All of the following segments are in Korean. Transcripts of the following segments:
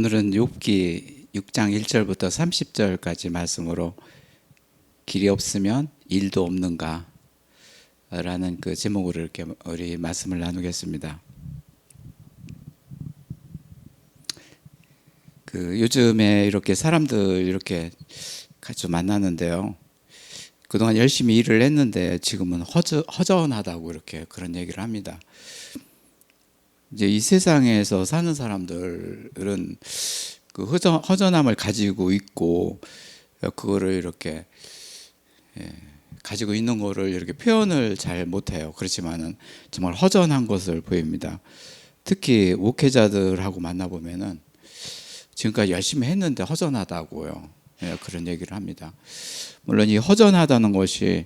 오늘은 욥기 6장 1절부터 30절까지 말씀으로 길이 없으면 일도 없는가 라는 그 제목으로 이렇게 우리 말씀을 나누겠습니다. 요즘에 이렇게 사람들 이렇게 같이 만나는데요. 그동안 열심히 일을 했는데 지금은 허전하다고 이렇게 그런 얘기를 합니다. 이제 이 세상에서 사는 사람들은 그 허전함을 가지고 있고 그거를 이렇게 가지고 있는 거를 이렇게 표현을 잘 못해요. 그렇지만은 정말 허전한 것을 보입니다. 특히 목회자들하고 만나보면은 지금까지 열심히 했는데 허전하다고요. 그런 얘기를 합니다. 물론 이 허전하다는 것이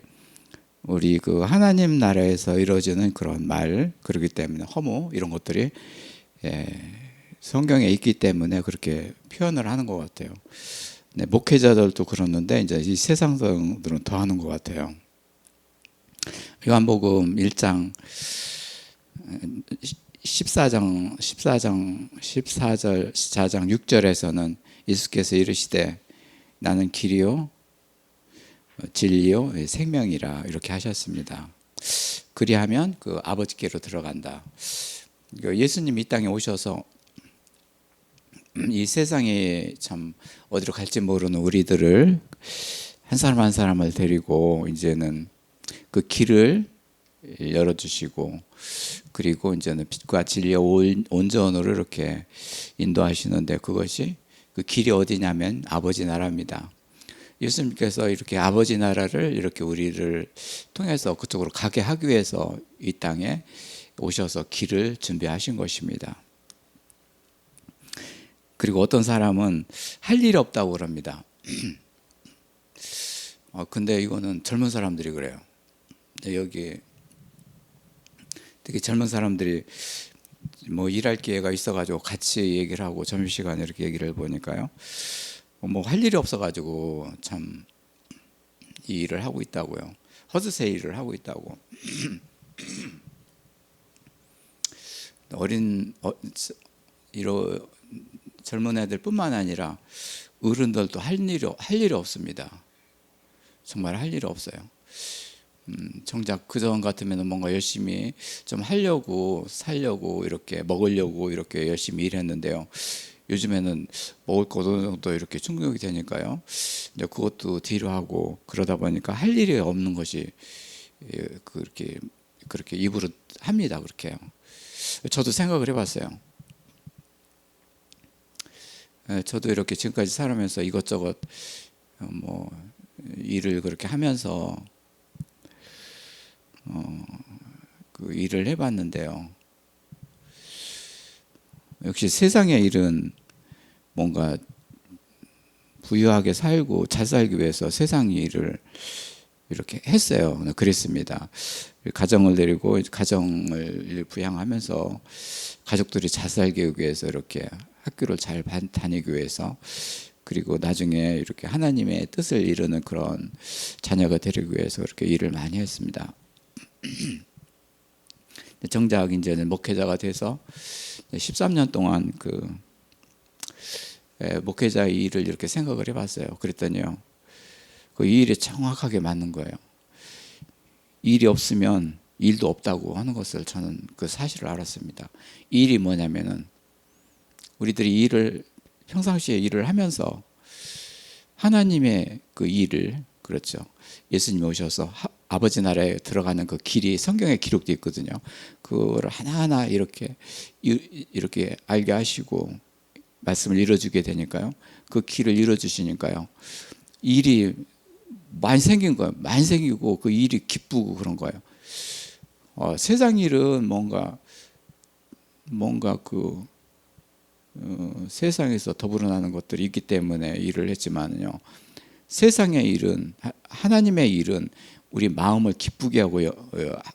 우리 그 하나님 나라에서 이루어지는 그런 말, 그렇기 때문에 허무 이런 것들이 성경에 있기 때문에 그렇게 표현을 하는 것 같아요. 네, 목회자들도 그러는데 이제 이 세상 사람들은 더 하는 것 같아요. 요한복음 1장 14절 6절에서는 예수께서 이르시되 나는 길이요 진리요 생명이라 이렇게 하셨습니다. 그리하면 그 아버지께로 들어간다. 예수님이 이 땅에 오셔서 이 세상에 참 어디로 갈지 모르는 우리들을 한 사람 한 사람을 데리고 이제는 그 길을 열어주시고 그리고 이제는 빛과 진리의 온전으로 이렇게 인도하시는데 그것이 그 길이 어디냐면 아버지 나라입니다. 예수님께서 이렇게 아버지 나라를 이렇게 우리를 통해서 그쪽으로 가게 하기 위해서 이 땅에 오셔서 길을 준비하신 것입니다. 그리고 어떤 사람은 할 일이 없다고 그럽니다. 근데 이거는 젊은 사람들이 그래요. 여기 특히 젊은 사람들이 뭐 일할 기회가 있어가지고 같이 얘기를 하고 점심시간에 이렇게 얘기를 해보니까요. 뭐 할 일이 없어가지고 참 이 일을 하고 있다고요. 허드세 일을 하고 있다고. 젊은 애들뿐만 아니라 어른들도 할 일이 없습니다. 정말 할 일이 없어요. 정작 그전 같으면 뭔가 열심히 좀 하려고 살려고 이렇게 먹으려고 이렇게 열심히 일했는데요. 요즘에는 먹을 것도 이렇게 충족이 되니까요. 이제 그것도 뒤로 하고 그러다 보니까 할 일이 없는 것이 그렇게 입으로 합니다. 그렇게. 저도 생각을 해봤어요. 저도 이렇게 지금까지 살아면서 이것저것 뭐 일을 그렇게 하면서 그 일을 해봤는데요. 역시 세상의 일은 뭔가 부유하게 살고 잘 살기 위해서 세상 일을 이렇게 했어요. 그랬습니다. 가정을 데리고 가정을 부양하면서 가족들이 잘 살기 위해서 이렇게 학교를 잘 다니기 위해서 그리고 나중에 이렇게 하나님의 뜻을 이루는 그런 자녀가 되기 위해서 그렇게 일을 많이 했습니다. 정작 이제는 목회자가 돼서 13년 동안 그 목회자의 일을 이렇게 생각을 해봤어요. 그랬더니요, 그 일에 정확하게 맞는 거예요. 일이 없으면 일도 없다고 하는 것을 저는 그 사실을 알았습니다. 일이 뭐냐면은 우리들이 평상시에 일을 하면서 하나님의 그 일을 그렇죠. 예수님이 오셔서 아버지 나라에 들어가는 그 길이 성경에 기록되어 있거든요. 그거를 하나하나 이렇게 알게 하시고 말씀을 이루어주게 되니까요. 그 길을 이루어주시니까요. 일이 많이 생긴 거예요. 많이 생기고 그 일이 기쁘고 그런 거예요. 세상 일은 뭔가 세상에서 더불어나는 것들이 있기 때문에 일을 했지만요. 세상의 일은 하나님의 일은 우리 마음을 기쁘게 하고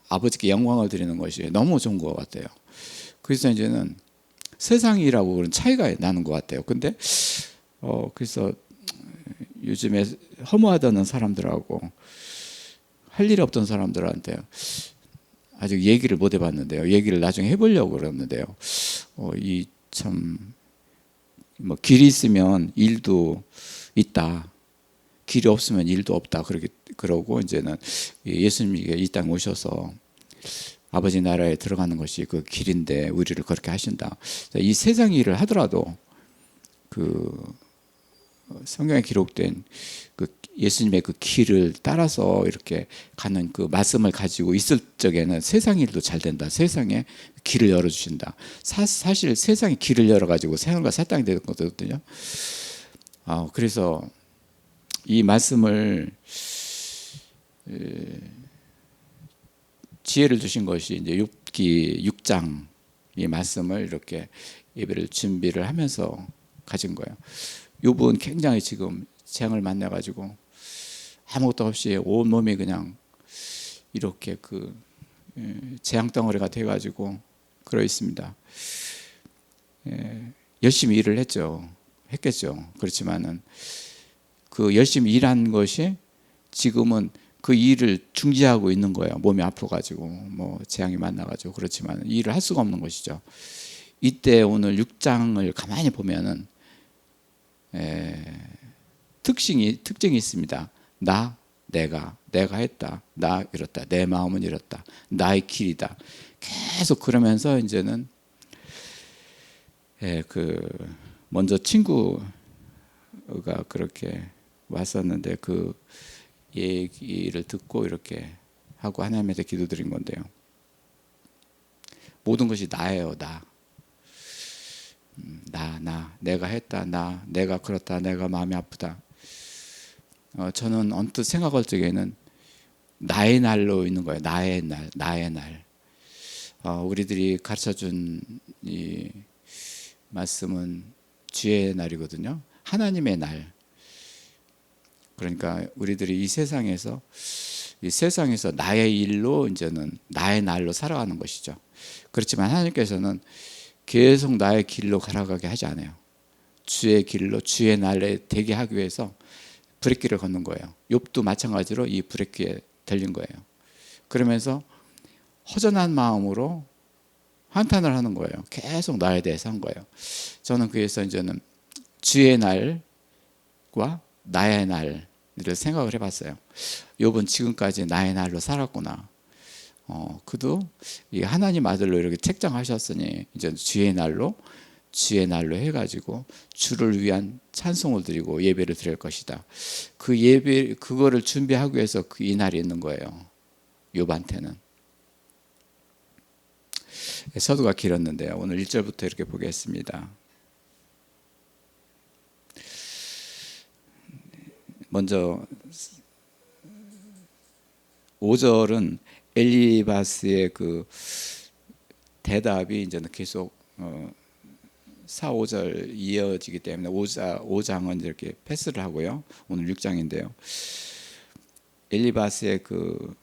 아버지께 영광을 드리는 것이 너무 좋은 것 같아요. 그래서 이제는 세상 일하고 그런 차이가 나는 것 같아요. 근데 그래서 요즘에 허무하다는 사람들하고 할 일이 없던 사람들한테 아직 얘기를 못 해봤는데요. 얘기를 나중에 해보려고 그러는데요. 이 참 뭐 길이 있으면 일도 있다. 길이 없으면 일도 없다. 그렇게 그러고 이제는 예수님이 이 땅에 오셔서 아버지 나라에 들어가는 것이 그 길인데 우리를 그렇게 하신다. 이 세상 일을 하더라도 그 성경에 기록된 그 예수님의 그 길을 따라서 이렇게 가는 그 말씀을 가지고 있을 적에는 세상 일도 잘 된다. 세상에 길을 열어주신다. 사실 세상에 길을 열어가지고 세상과 사탕이 되는 거거든요. 그래서 이 말씀을 지혜를 주신 것이 이제 욥기 6장 이 말씀을 이렇게 예배를 준비를 하면서 가진 거예요. 욥은 굉장히 지금 재앙을 만나가지고 아무것도 없이 온 몸이 그냥 이렇게 그 재앙 덩어리가 돼가지고 그러 있습니다. 열심히 일을 했겠죠. 그렇지만은 그 열심히 일한 것이 지금은 그 일을 중지하고 있는 거예요. 몸이 아파가지고 뭐 재앙이 만나가지고 그렇지만 일을 할 수가 없는 것이죠. 이때 오늘 6장을 가만히 보면은 특징이 있습니다. 내가 했다. 나 이렇다. 내 마음은 이렇다. 나의 길이다. 계속 그러면서 이제는 먼저 친구가 그렇게 왔었는데 그 얘기를 듣고 이렇게 하고 하나님한테 기도드린 건데요. 모든 것이 나예요. 내가 했다. 내가 그렇다. 내가 마음이 아프다. 저는 언뜻 생각할 적에는 나의 날로 있는 거예요. 나의 날. 우리들이 가르쳐준 이 말씀은 주의 날이거든요. 하나님의 날. 그러니까 우리들이 이 세상에서 나의 일로 이제는 나의 날로 살아가는 것이죠. 그렇지만 하나님께서는 계속 나의 길로 걸어가게 하지 않아요. 주의 길로 주의 날에 되게 하기 위해서 브레이크를 걷는 거예요. 욥도 마찬가지로 이 브레이크에 들린 거예요. 그러면서 허전한 마음으로 한탄을 하는 거예요. 계속 나에 대해서 한 거예요. 저는 그래서 이제는 주의 날과 나의 날을 생각을 해봤어요. 욥은 지금까지 나의 날로 살았구나. 그도 이 하나님 아들로 이렇게 책정하셨으니 이제 주의 날로 해가지고 주를 위한 찬송을 드리고 예배를 드릴 것이다. 그 예배 그거를 준비하기 위해서 이 날이 있는 거예요. 욥한테는. 서두가 길었는데요. 오늘 1절부터 이렇게 보겠습니다. 먼저 5절은 엘리바스의 그 대답이 이제는 계속 4, 5절 이어지기 때문에 5장은 이렇게 패스를 하고요. 오늘 6장인데요. 엘리바스의 그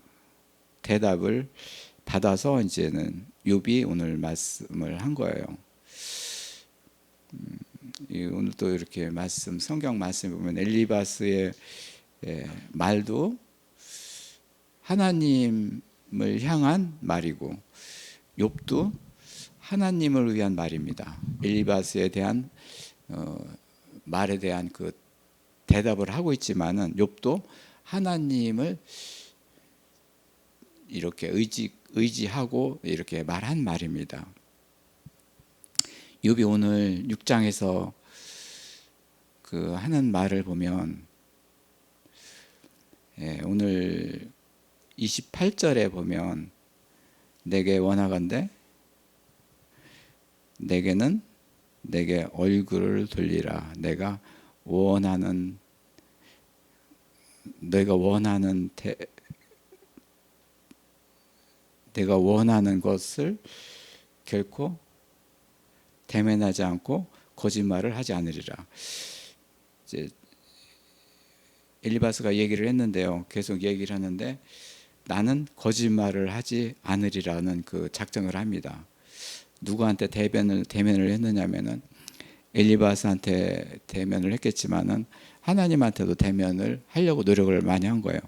대답을 받아서 이제는 욥이 오늘 말씀을 한 거예요. 오늘 또 이렇게 성경 말씀 보면 엘리바스의 말도 하나님을 향한 말이고 욥도 하나님을 위한 말입니다. 엘리바스에 대한 말에 대한 그 대답을 하고 있지만은 욥도 하나님을 이렇게 의지하고 이렇게 말한 말입니다. 욥이 오늘 6장에서 그 하는 말을 보면 오늘 28절에 보면 내게 원하건대 내게는 내게 얼굴을 돌리라. 내가 원하는 것을 결코 대면하지 않고 거짓말을 하지 않으리라. 이제 엘리바스가 얘기를 했는데요. 계속 얘기를 하는데 나는 거짓말을 하지 않으리라는 그 작정을 합니다. 누구한테 대면을 했느냐면은 엘리바스한테 대면을 했겠지만은 하나님한테도 대면을 하려고 노력을 많이 한 거예요.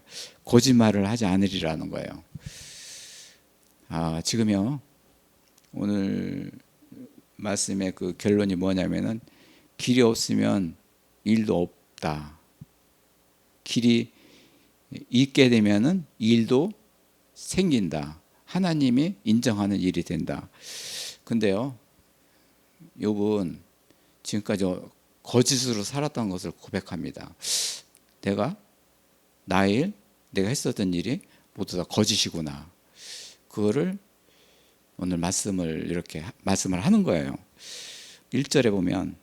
거짓말을 하지 않으리라는 거예요. 지금요 오늘 말씀의 그 결론이 뭐냐면은 길이 없으면 일도 없다. 길이 있게 되면은 일도 생긴다. 하나님이 인정하는 일이 된다. 근데요, 욥은 지금까지 거짓으로 살았던 것을 고백합니다. 내가 내가 했었던 일이 모두 다 거짓이구나. 그거를 오늘 말씀을 하는 거예요. 1절에 보면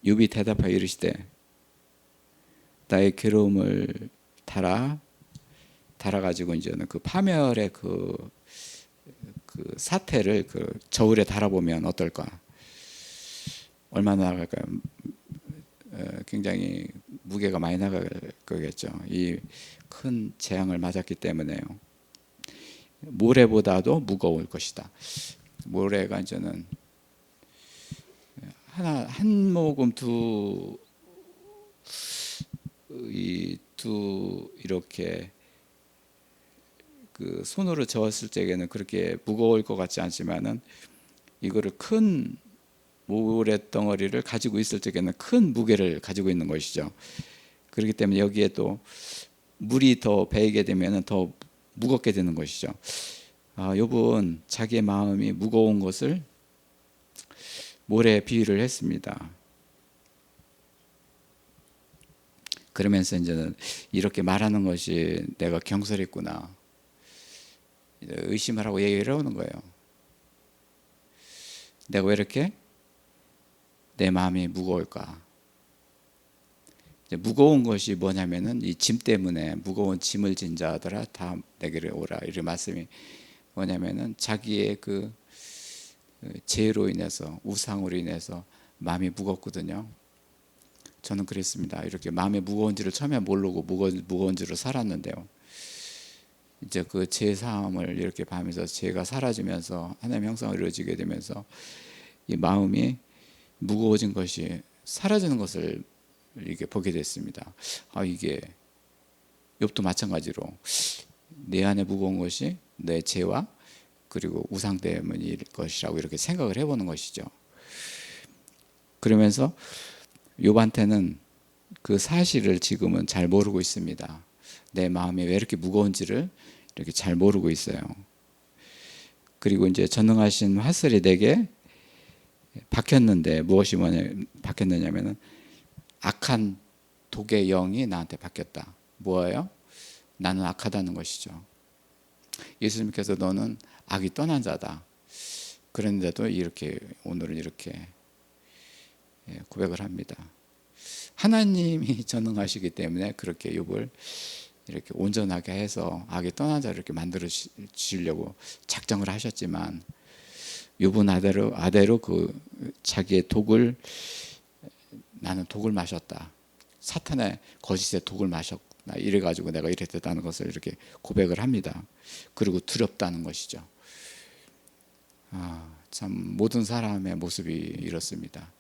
욥이 대답하여 이르시되 나의 괴로움을 달아가지고 이제는 그 파멸의 그 사태를 그 저울에 달아보면 어떨까? 얼마나 나갈까요? 굉장히 무게가 많이 나갈 거겠죠. 이 큰 재앙을 맞았기 때문에요. 모래보다도 무거울 것이다. 모래가 이제는 한 모금 두 이렇게 그 손으로 저었을 적에는 그렇게 무거울 것 같지 않지만은 이거를 큰 모래 덩어리를 가지고 있을 적에는 큰 무게를 가지고 있는 것이죠. 그렇기 때문에 여기에 또 물이 더 배이게 되면은 더 무겁게 되는 것이죠. 욥은 자기의 마음이 무거운 것을 모래에 비유를 했습니다. 그러면서 이제는 이렇게 말하는 것이 내가 경솔했구나. 의심을 하고 얘기를 해오는 거예요. 내가 왜 이렇게 내 마음이 무거울까? 무거운 것이 뭐냐면은 이 짐 때문에 무거운 짐을 진 자들아 다 내게로 오라. 이런 말씀이 뭐냐면은 자기의 그 죄로 인해서 우상으로 인해서 마음이 무겁거든요. 저는 그랬습니다. 이렇게 마음이 무거운지를 처음에 모르고 무거운 줄을 살았는데요. 이제 그 죄 사함을 이렇게 봐면서 죄가 사라지면서 하나님의 형상을 이루어지게 되면서 이 마음이 무거워진 것이 사라지는 것을 이렇게 보게 됐습니다. 이게 욥도 마찬가지로 내 안에 무거운 것이 내 죄와 그리고 우상 때문일 것이라고 이렇게 생각을 해보는 것이죠. 그러면서 욥한테는 그 사실을 지금은 잘 모르고 있습니다. 내 마음이 왜 이렇게 무거운지를 이렇게 잘 모르고 있어요. 그리고 이제 전능하신 화살이 내게 박혔는데 무엇이 박혔느냐면은 악한 독의 영이 나한테 박혔다. 뭐예요? 나는 악하다는 것이죠. 예수님께서 너는 악이 떠난 자다. 그런데도 오늘은 이렇게 고백을 합니다. 하나님이 전능하시기 때문에 그렇게 욥을 이렇게 온전하게 해서 악이 떠난 자를 이렇게 만들어 주시려고 작정을 하셨지만 욥은 아대로 그 자기의 나는 독을 마셨다. 사탄의 거짓의 독을 마셨다. 이래가지고 내가 이랬다는 것을 이렇게 고백을 합니다. 그리고 두렵다는 것이죠. 참 모든 사람의 모습이 이렇습니다.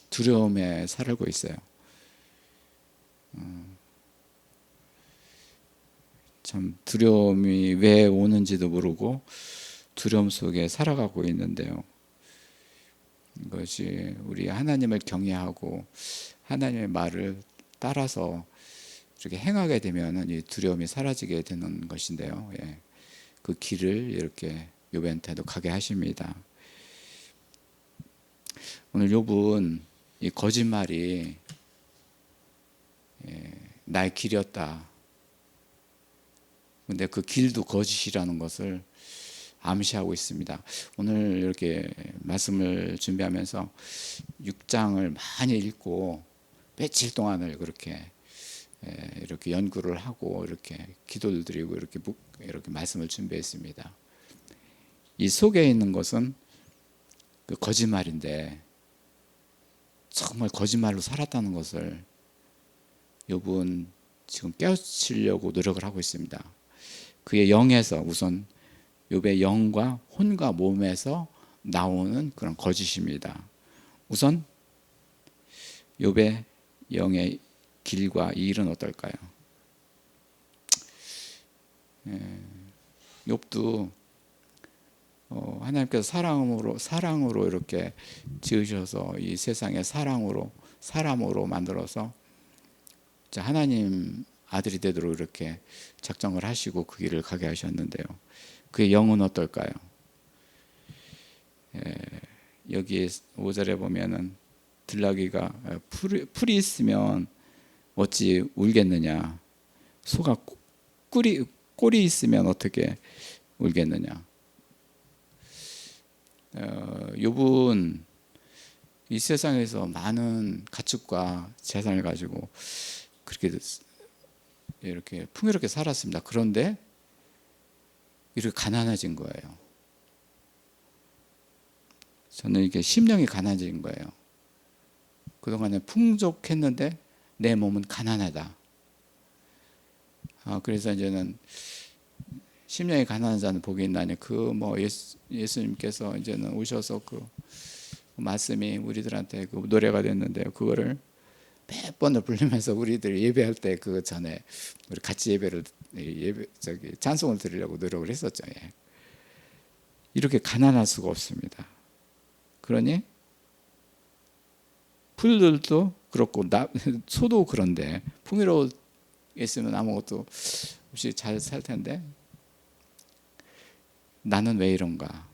두려움에 살고 있어요. 참 두려움이 왜 오는지도 모르고 두려움 속에 살아가고 있는데요. 이것이 우리 하나님을 경외하고 하나님의 말을 따라서 이렇게 행하게 되면 이 두려움이 사라지게 되는 것인데요. 그 길을 이렇게 욥한테도 가게 하십니다. 오늘 욥은 이 거짓말이 나의 길이었다. 근데 그 길도 거짓이라는 것을 암시하고 있습니다. 오늘 이렇게 말씀을 준비하면서 6장을 많이 읽고 며칠 동안을 그렇게 이렇게 연구를 하고 이렇게 기도를 드리고 이렇게 말씀을 준비했습니다. 이 속에 있는 것은 그 거짓말인데 정말 거짓말로 살았다는 것을 욥은 지금 깨우치려고 노력을 하고 있습니다. 그의 영에서 우선 욥의 영과 혼과 몸에서 나오는 그런 거짓입니다. 우선 욥의 영의 길과 일은 어떨까요? 욥도 하나님께서 사랑으로 이렇게 지으셔서 이 세상에 사람으로 만들어서 하나님 아들이 되도록 이렇게 작정을 하시고 그 길을 가게 하셨는데요. 그의 영은 어떨까요? 여기 5절에 보면은 들나귀가 풀이 있으면 어찌 울겠느냐, 소가 꼴이 있으면 어떻게 울겠느냐. 욥은 이 세상에서 많은 가축과 재산을 가지고 그렇게 이렇게 풍요롭게 살았습니다. 그런데 이렇게 가난해진 거예요. 저는 이게 심령이 가난해진 거예요. 그동안에 풍족했는데 내 몸은 가난하다. 그래서 이제는 심령이 가난한 자는 복이 있나니, 예수님께서 이제는 오셔서 그 말씀이 우리들한테 그 노래가 됐는데요. 그거를 몇 번을 부르면서 우리들 예배할 때 그 전에 우리 같이 찬송을 드리려고 노력을 했었죠. 예. 이렇게 가난할 수가 없습니다. 그러니 풀들도 그렇고 소도 그런데 풍요로웠으면 아무것도 없이 잘 살 텐데 나는 왜 이런가?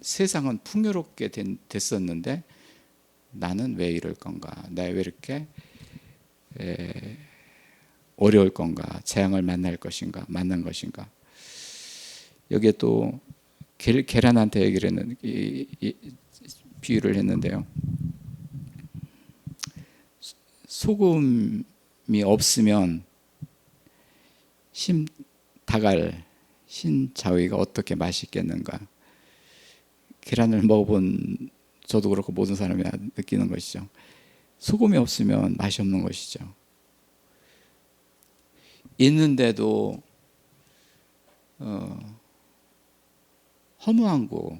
세상은 풍요롭게 됐었는데 나는 왜 이럴 건가? 나 왜 이렇게 어려울 건가? 재앙을 만난 것인가? 여기에 또 계란한테 얘기를 했는데, 비유를 했는데요. 소금이 없으면 신자위가 어떻게 맛있겠는가? 계란을 먹어본 저도 그렇고 모든 사람이 느끼는 것이죠. 소금이 없으면 맛이 없는 것이죠. 있는데도 허무한 거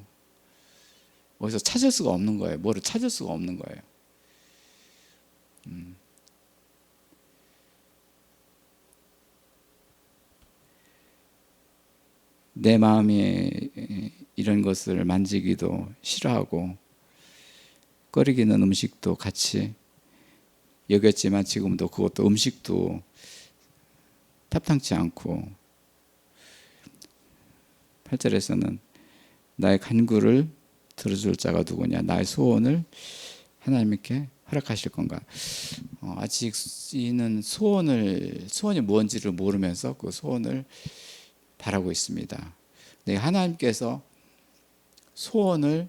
어디서 찾을 수가 없는 거예요. 뭐를 찾을 수가 없는 거예요. 내 마음이 이런 것을 만지기도 싫어하고 꺼리기는 음식도 같이 여겼지만 지금도 그것도 음식도 탑당치 않고, 8절에서는 나의 간구를 들어줄 자가 누구냐, 나의 소원을 하나님께 허락하실 건가. 아직 이는 소원이 무엇인지를 모르면서 그 소원을 바라고 있습니다. 네, 하나님께서 소원을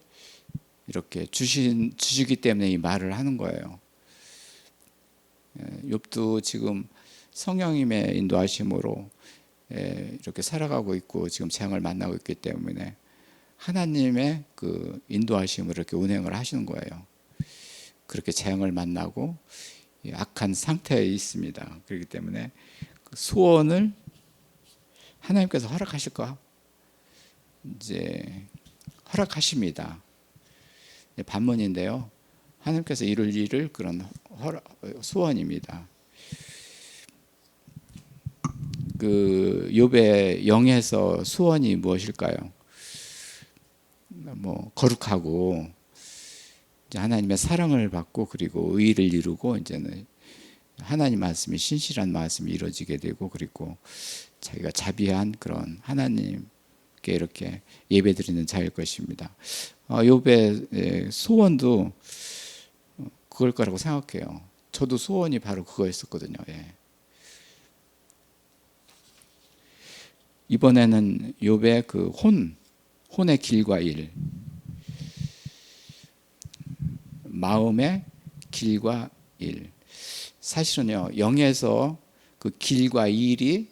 이렇게 주시기 때문에 이 말을 하는 거예요. 욥도 지금 성령님의 인도하심으로 이렇게 살아가고 있고 지금 재앙을 만나고 있기 때문에 하나님의 그 인도하심으로 이렇게 운행을 하시는 거예요. 그렇게 재앙을 만나고 악한 상태에 있습니다. 그렇기 때문에 그 소원을 하나님께서 허락하실까? 이제 허락하십니다. 반문인데요. 하나님께서 이룰 일을 그런 소원입니다. 그 욥의 영에서 소원이 무엇일까요? 거룩하고 하나님의 사랑을 받고 그리고 의를 이루고 이제는 하나님 말씀이 신실한 말씀이 이루어지게 되고 그리고 자기가 자비한 그런 하나님께 이렇게 예배드리는 자일 것입니다. 욥의 소원도 그걸 거라고 생각해요. 저도 소원이 바로 그거였었거든요. 예. 이번에는 욥의 그 혼의 길과 일, 마음의 길과 일. 사실은요, 영에서 그 길과 일이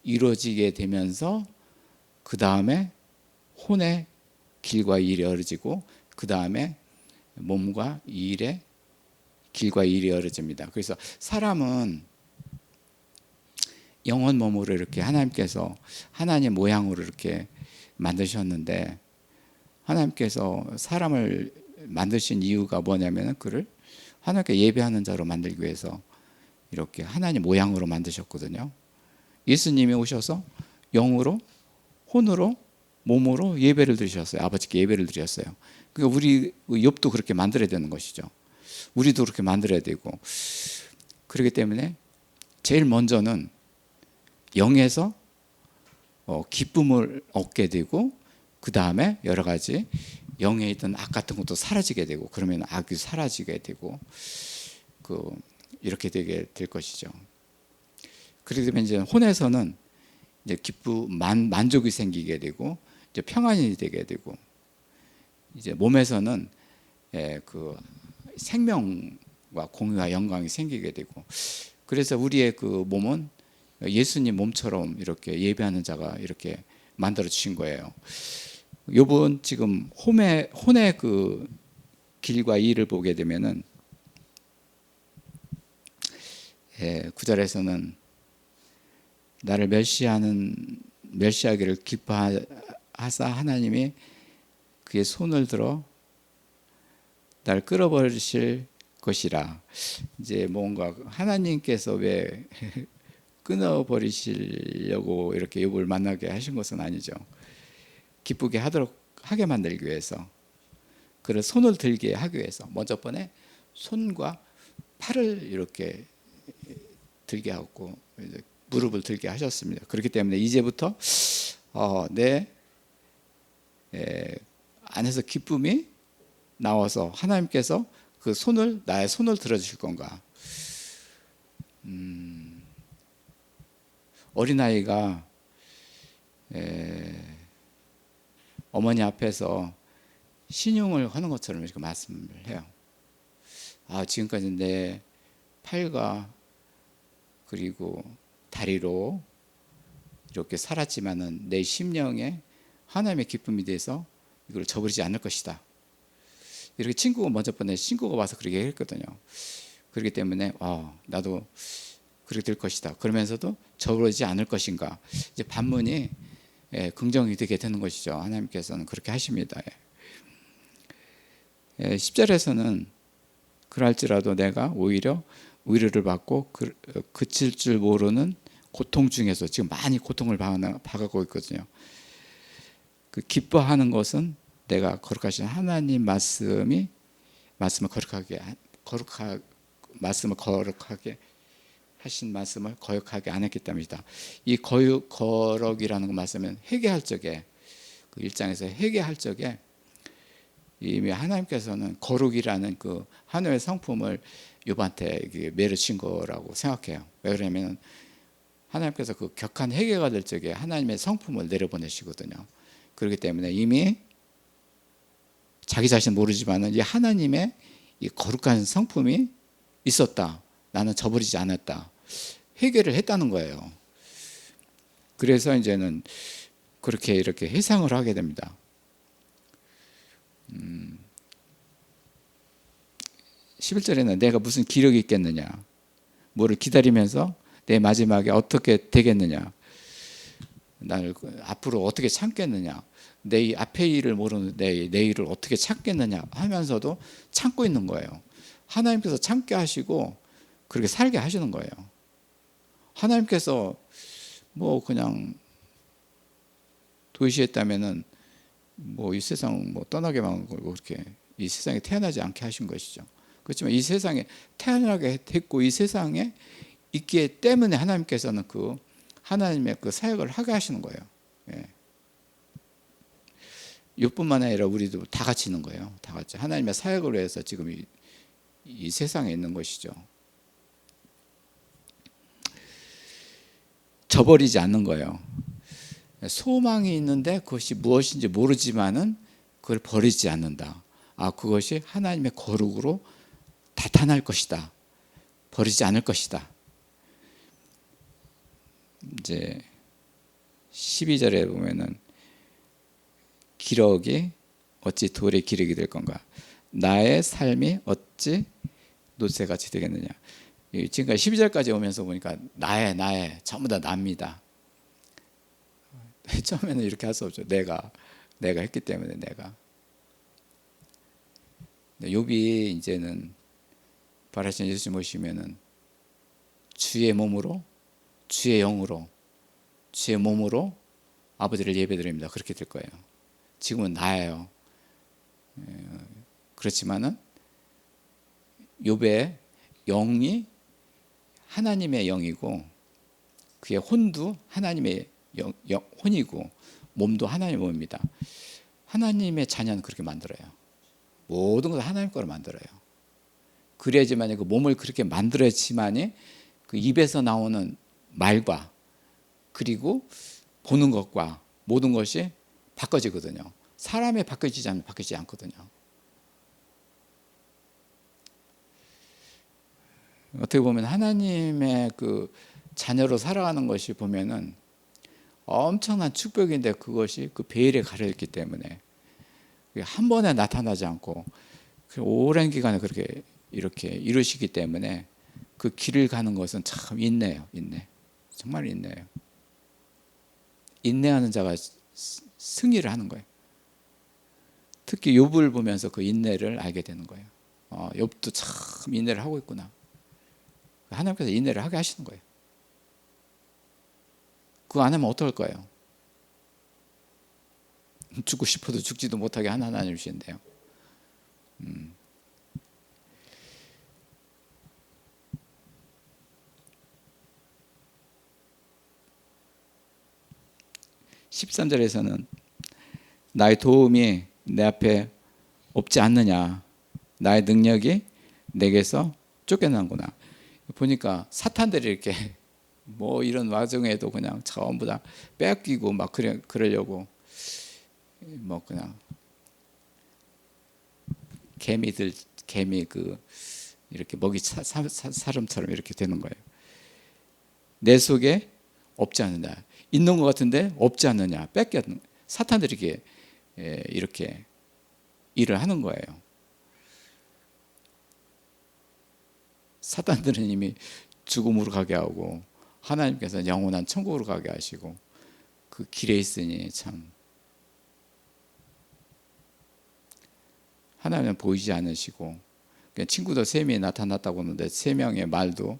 이루어지게 되면서 그 다음에 혼의 길과 일이 이루어지고 그 다음에 몸과 일의 길과 일이 이루어집니다. 그래서 사람은 영혼 몸으로 이렇게 하나님께서 하나님 모양으로 이렇게 만드셨는데, 하나님께서 사람을 만드신 이유가 뭐냐면 그를 하나님께 예배하는 자로 만들기 위해서 이렇게 하나님 모양으로 만드셨거든요. 예수님이 오셔서 영으로, 혼으로, 몸으로 예배를 드리셨어요. 아버지께 예배를 드렸어요. 그러니까 우리 욥도 그렇게 만들어야 되는 것이죠. 우리도 그렇게 만들어야 되고, 그렇기 때문에 제일 먼저는 영에서 기쁨을 얻게 되고, 그 다음에 여러 가지 영에 있던 악 같은 것도 사라지게 되고, 그러면 악이 사라지게 되고, 이렇게 되게 될 것이죠. 그렇게 되면 이제 혼에서는 이제 만족이 생기게 되고, 이제 평안이 되게 되고, 이제 몸에서는 그 생명과 공유와 영광이 생기게 되고, 그래서 우리의 그 몸은 예수님 몸처럼 이렇게 예배하는 자가 이렇게 만들어 주신 거예요. 욥은 지금 혼의 그 길과 일을 보게 되면은 9절에서는 나를 멸시하기를 기뻐하사 하나님이 그의 손을 들어 나를 끌어버리실 것이라. 이제 뭔가 하나님께서 왜 끊어버리시려고 이렇게 욥을 만나게 하신 것은 아니죠. 기쁘게 하게 만들기 위해서, 그를 손을 들게 하기 위해서 먼저 번에 손과 팔을 이렇게 들게 하고 무릎을 들게 하셨습니다. 그렇기 때문에 이제부터 내 안에서 기쁨이 나와서 하나님께서 나의 손을 들어주실 건가. 어린아이가 어머니 앞에서 신용을 하는 것처럼 이렇게 말씀을 해요. 지금까지 내 팔과 그리고 다리로 이렇게 살았지만은 내 심령에 하나님의 기쁨이 돼서 이걸 저버리지 않을 것이다. 이렇게 친구가 와서 그렇게 했거든요. 그렇기 때문에 나도 그렇게 될 것이다. 그러면서도 저버리지 않을 것인가. 이제 반문이 긍정이 되게 되는 것이죠. 하나님께서는 그렇게 하십니다. 10절에서는 그럴지라도 내가 오히려 위로를 받고 그칠 줄 모르는 고통 중에서 지금 많이 고통을 받고 있거든요. 그 기뻐하는 것은 내가 거룩하신 하나님 말씀을 거룩하게 하신 말씀을 거역하게 안 했기 때문이다. 이 거룩이라는 말씀은 회개할 적에, 그 1장에서 회개할 적에 이미 하나님께서는 거룩이라는 그 하나님의 성품을 욥한테 매르신 거라고 생각해요. 왜 그러냐면 하나님께서 그 격한 회개가 될 적에 하나님의 성품을 내려보내시거든요. 그렇기 때문에 이미 자기 자신 모르지만은 이 하나님의 이 거룩한 성품이 있었다. 나는 저버리지 않았다. 회개를 했다는 거예요. 그래서 이제는 그렇게 이렇게 회상을 하게 됩니다. 11절에는 내가 무슨 기력이 있겠느냐, 뭐를 기다리면서 내 마지막에 어떻게 되겠느냐, 나를 앞으로 어떻게 참겠느냐, 내 앞의 일을 모르는 내일을 어떻게 참겠느냐 하면서도 참고 있는 거예요. 하나님께서 참게 하시고 그렇게 살게 하시는 거예요. 하나님께서 뭐 그냥 도시했다면은 뭐 이 세상 뭐 떠나게만 걸고 그렇게 이 세상에 태어나지 않게 하신 것이죠. 그렇지만 이 세상에 태어나게 됐고 이 세상에 있기 때문에 하나님께서는 그 하나님의 그 사역을 하게 하시는 거예요. 욥뿐만 아니라 우리도 다 같이 있는 거예요. 다 같이 하나님의 사역을 위해서 지금 이 세상에 있는 것이죠. 저버리지 않는 거예요. 소망이 있는데 그것이 무엇인지 모르지만은 그걸 버리지 않는다. 그것이 하나님의 거룩으로 나타날 것이다. 버리지 않을 것이다. 이제 12절에 보면은 기력이 어찌 돌의 기력이 될 건가? 나의 삶이 어찌 노새같이 되겠느냐? 지금까지 12절까지 오면서 보니까 나의 전부 다 납니다. 처음에는 이렇게 할 수 없죠. 내가 했기 때문에 내가. 욥이 이제는 부활하신 예수님 오시면은 주의 몸으로, 주의 영으로, 주의 몸으로 아버지를 예배드립니다. 그렇게 될 거예요. 지금은 나예요. 그렇지만은 욥의 영이 하나님의 영이고 그의 혼도 하나님의 혼이고 몸도 하나님의 몸입니다. 하나님의 자녀는 그렇게 만들어요. 모든 것을 하나님 거로 만들어요. 그래야지만 그 몸을 그렇게 만들어야지만이 그 입에서 나오는 말과 그리고 보는 것과 모든 것이 바꿔지거든요. 사람이 바뀌지 않으면 바뀌지 않거든요. 어떻게 보면 하나님의 그 자녀로 살아가는 것이 보면은 엄청난 축복인데 그것이 그 베일에 가려있기 때문에 한 번에 나타나지 않고 오랜 기간을 그렇게 이렇게 이루시기 때문에 그 길을 가는 것은 참 인내예요. 인내. 정말 인내예요. 인내하는 자가 승리를 하는 거예요. 특히 욥을 보면서 그 인내를 알게 되는 거예요. 욥도 참 인내를 하고 있구나. 하나님께서 인내를 하게 하시는 거예요. 그거 안 하면 어떨 거예요? 죽고 싶어도 죽지도 못하게 하는 하나님이신데요. 13절에서는 나의 도움이 내 앞에 없지 않느냐, 나의 능력이 내게서 쫓겨나는구나. 보니까 사탄들이 이렇게 뭐 이런 와중에도 그냥 전부 다 뺏기고 막 그러려고 뭐 그냥 개미 그 이렇게 먹이 사람처럼 이렇게 되는 거예요. 내 속에 없지 않느냐, 있는 것 같은데 없지 않느냐, 뺏겼는 사탄들이 이렇게 일을 하는 거예요. 사탄들은 이미 죽음으로 가게 하고 하나님께서 영원한 천국으로 가게 하시고 그 길에 있으니 참 하나님은 보이지 않으시고 친구들 3명이 나타났다고 하는데 3명의 말도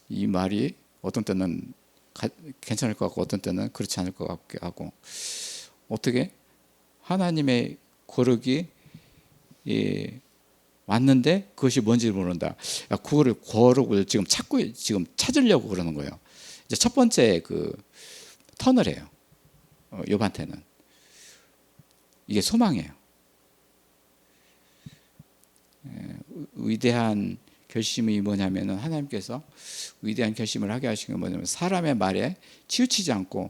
이 말이 어떤 때는 괜찮을 것 같고 어떤 때는 그렇지 않을 것 같게 하고 어떻게 하나님의 거룩이 왔는데 그것이 뭔지 모른다. 그거를 거룩을 지금 찾으려고 그러는 거예요. 이제 첫 번째 그 터널이에요. 욥한테는 이게 소망이에요. 위대한 결심이 뭐냐면은 하나님께서 위대한 결심을 하게 하신 게 뭐냐면 사람의 말에 치우치지 않고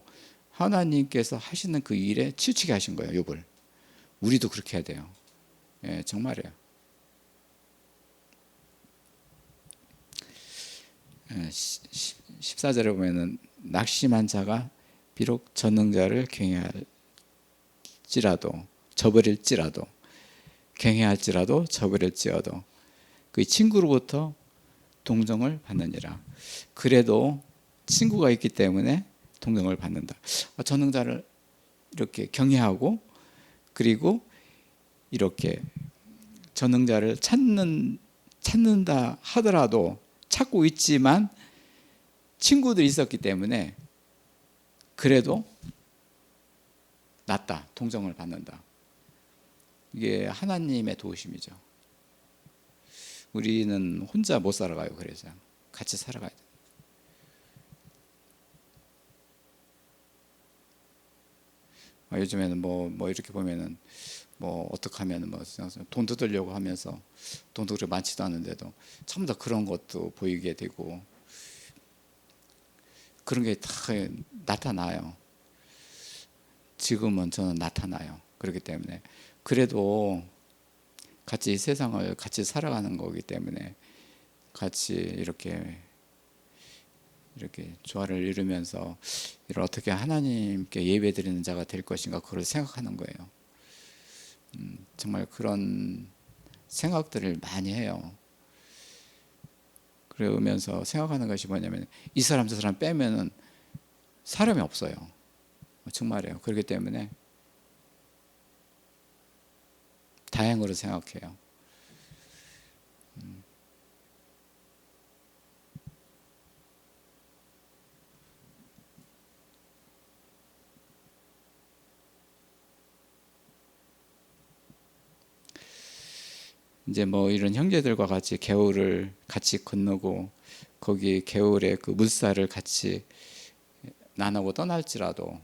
하나님께서 하시는 그 일에 치우치게 하신 거예요. 욥을. 우리도 그렇게 해야 돼요. 정말이에요. 14절에 보면은 낙심한 자가 비록 전능자를 저버릴지라도 경외할지라도 저버릴지어도 그 친구로부터 동정을 받느니라. 그래도 친구가 있기 때문에 동정을 받는다. 전능자를 이렇게 경외하고 그리고 이렇게 전능자를 찾는다 하더라도 찾고 있지만 친구들이 있었기 때문에 그래도 낫다. 동정을 받는다. 이게 하나님의 도우심이죠. 우리는 혼자 못 살아가요. 그래서 같이 살아가야 돼요. 요즘에는 뭐 이렇게 보면은 뭐 어떻게 하면은 뭐 돈 뜯으려고 하면서 돈도 그렇게 많지도 않은데도 전부 다 그런 것도 보이게 되고 그런 게 다 나타나요. 지금은 저는 나타나요. 그렇기 때문에 그래도 같이 세상을 같이 살아가는 거기 때문에 같이 이렇게 조화를 이루면서 어떻게 하나님께 예배드리는 자가 될 것인가 그걸 생각하는 거예요. 정말 그런 생각들을 많이 해요. 그러면서 생각하는 것이 뭐냐면 이 사람 저 사람 빼면은 사람이 없어요. 정말이에요. 그렇기 때문에 다행으로 생각해요. 이제 뭐 이런 형제들과 같이 개울을 같이 건너고 거기 개울에 그 물살을 같이 나누고 떠날지라도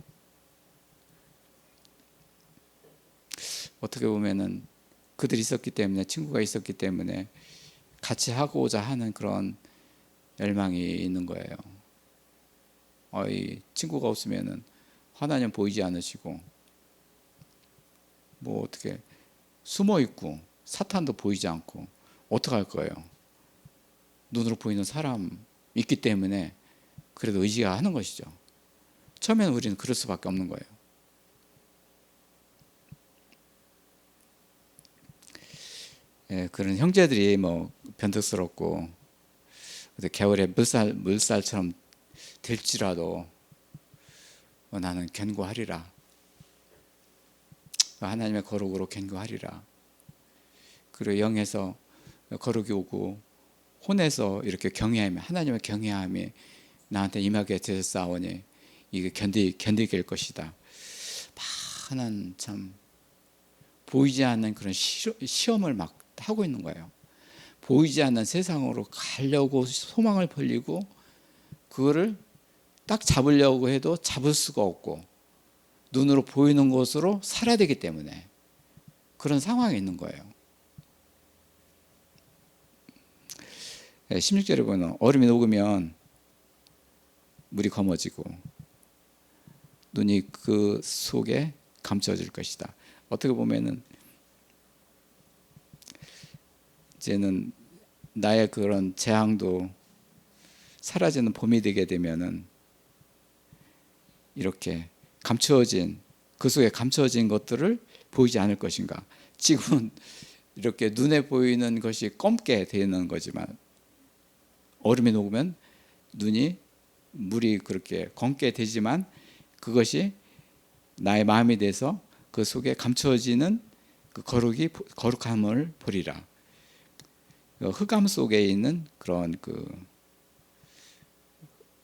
어떻게 보면은 그들이 있었기 때문에, 친구가 있었기 때문에 같이 하고자 하는 그런 열망이 있는 거예요. 이 친구가 없으면은 하나님 보이지 않으시고 뭐 어떻게 숨어 있고 사탄도 보이지 않고 어떻게 할 거예요? 눈으로 보이는 사람 있기 때문에 그래도 의지가 하는 것이죠. 처음에는 우리는 그럴 수밖에 없는 거예요. 예, 그런 형제들이 뭐 변덕스럽고 겨울에 물살처럼 될지라도 나는 견고하리라. 하나님의 거룩으로 견고하리라. 그리고 영에서 거룩이 오고 혼에서 이렇게 경외함이, 하나님의 경외함이 나한테 임하게 되었사오니 이게 견디게 할 것이다. 많은 참 보이지 않는 그런 시험을 막 하고 있는 거예요. 보이지 않는 세상으로 가려고 소망을 벌리고 그거를 딱 잡으려고 해도 잡을 수가 없고 눈으로 보이는 것으로 살아야 되기 때문에 그런 상황에 있는 거예요. 16절에 보면 얼음이 녹으면 물이 검어지고 눈이 그 속에 감춰질 것이다. 어떻게 보면은 이제는 나의 그런 재앙도 사라지는 봄이 되게 되면은 이렇게 감추어진, 그 속에 감추어진 것들을 보이지 않을 것인가. 지금은 이렇게 눈에 보이는 것이 검게 되는 거지만 얼음이 녹으면 물이 그렇게 검게 되지만 그것이 나의 마음이 돼서 그 속에 감추어지는 그 거룩함을 보리라. 흑암 속에 있는 그런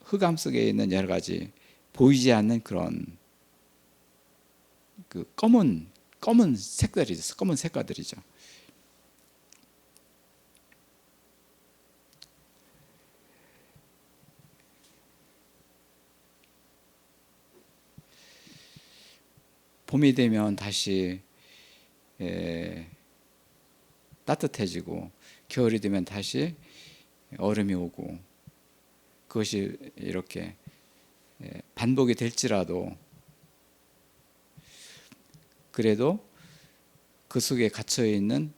흑암 속에 있는 여러 가지 보이지 않는 그런 검은 색깔들이죠. 봄이 되면 다시 따뜻해지고 겨울이 되면 다시 얼음이 오고 그것이 이렇게 반복이 될지라도 그래도 그 속에 갇혀 있는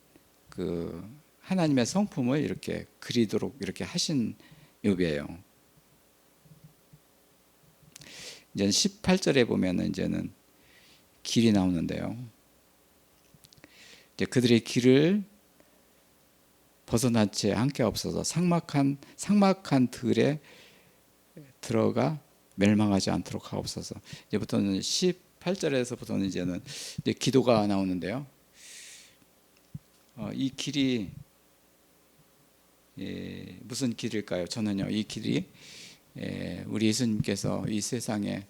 그 하나님의 성품을 이렇게 그리도록 이렇게 하신 욥이에요. 이제 18절에 보면은 이제는 길이 나오는데요. 이제 그들의 길을 벗어난 채 함께 없어서 삭막한 들에 들어가 멸망하지 않도록 하옵소서. 이제부터는 18절에서부터는 이제는 이제 기도가 나오는데요. 이 길이 무슨 길일까요? 저는요, 이 길이 우리 예수님께서 이 세상에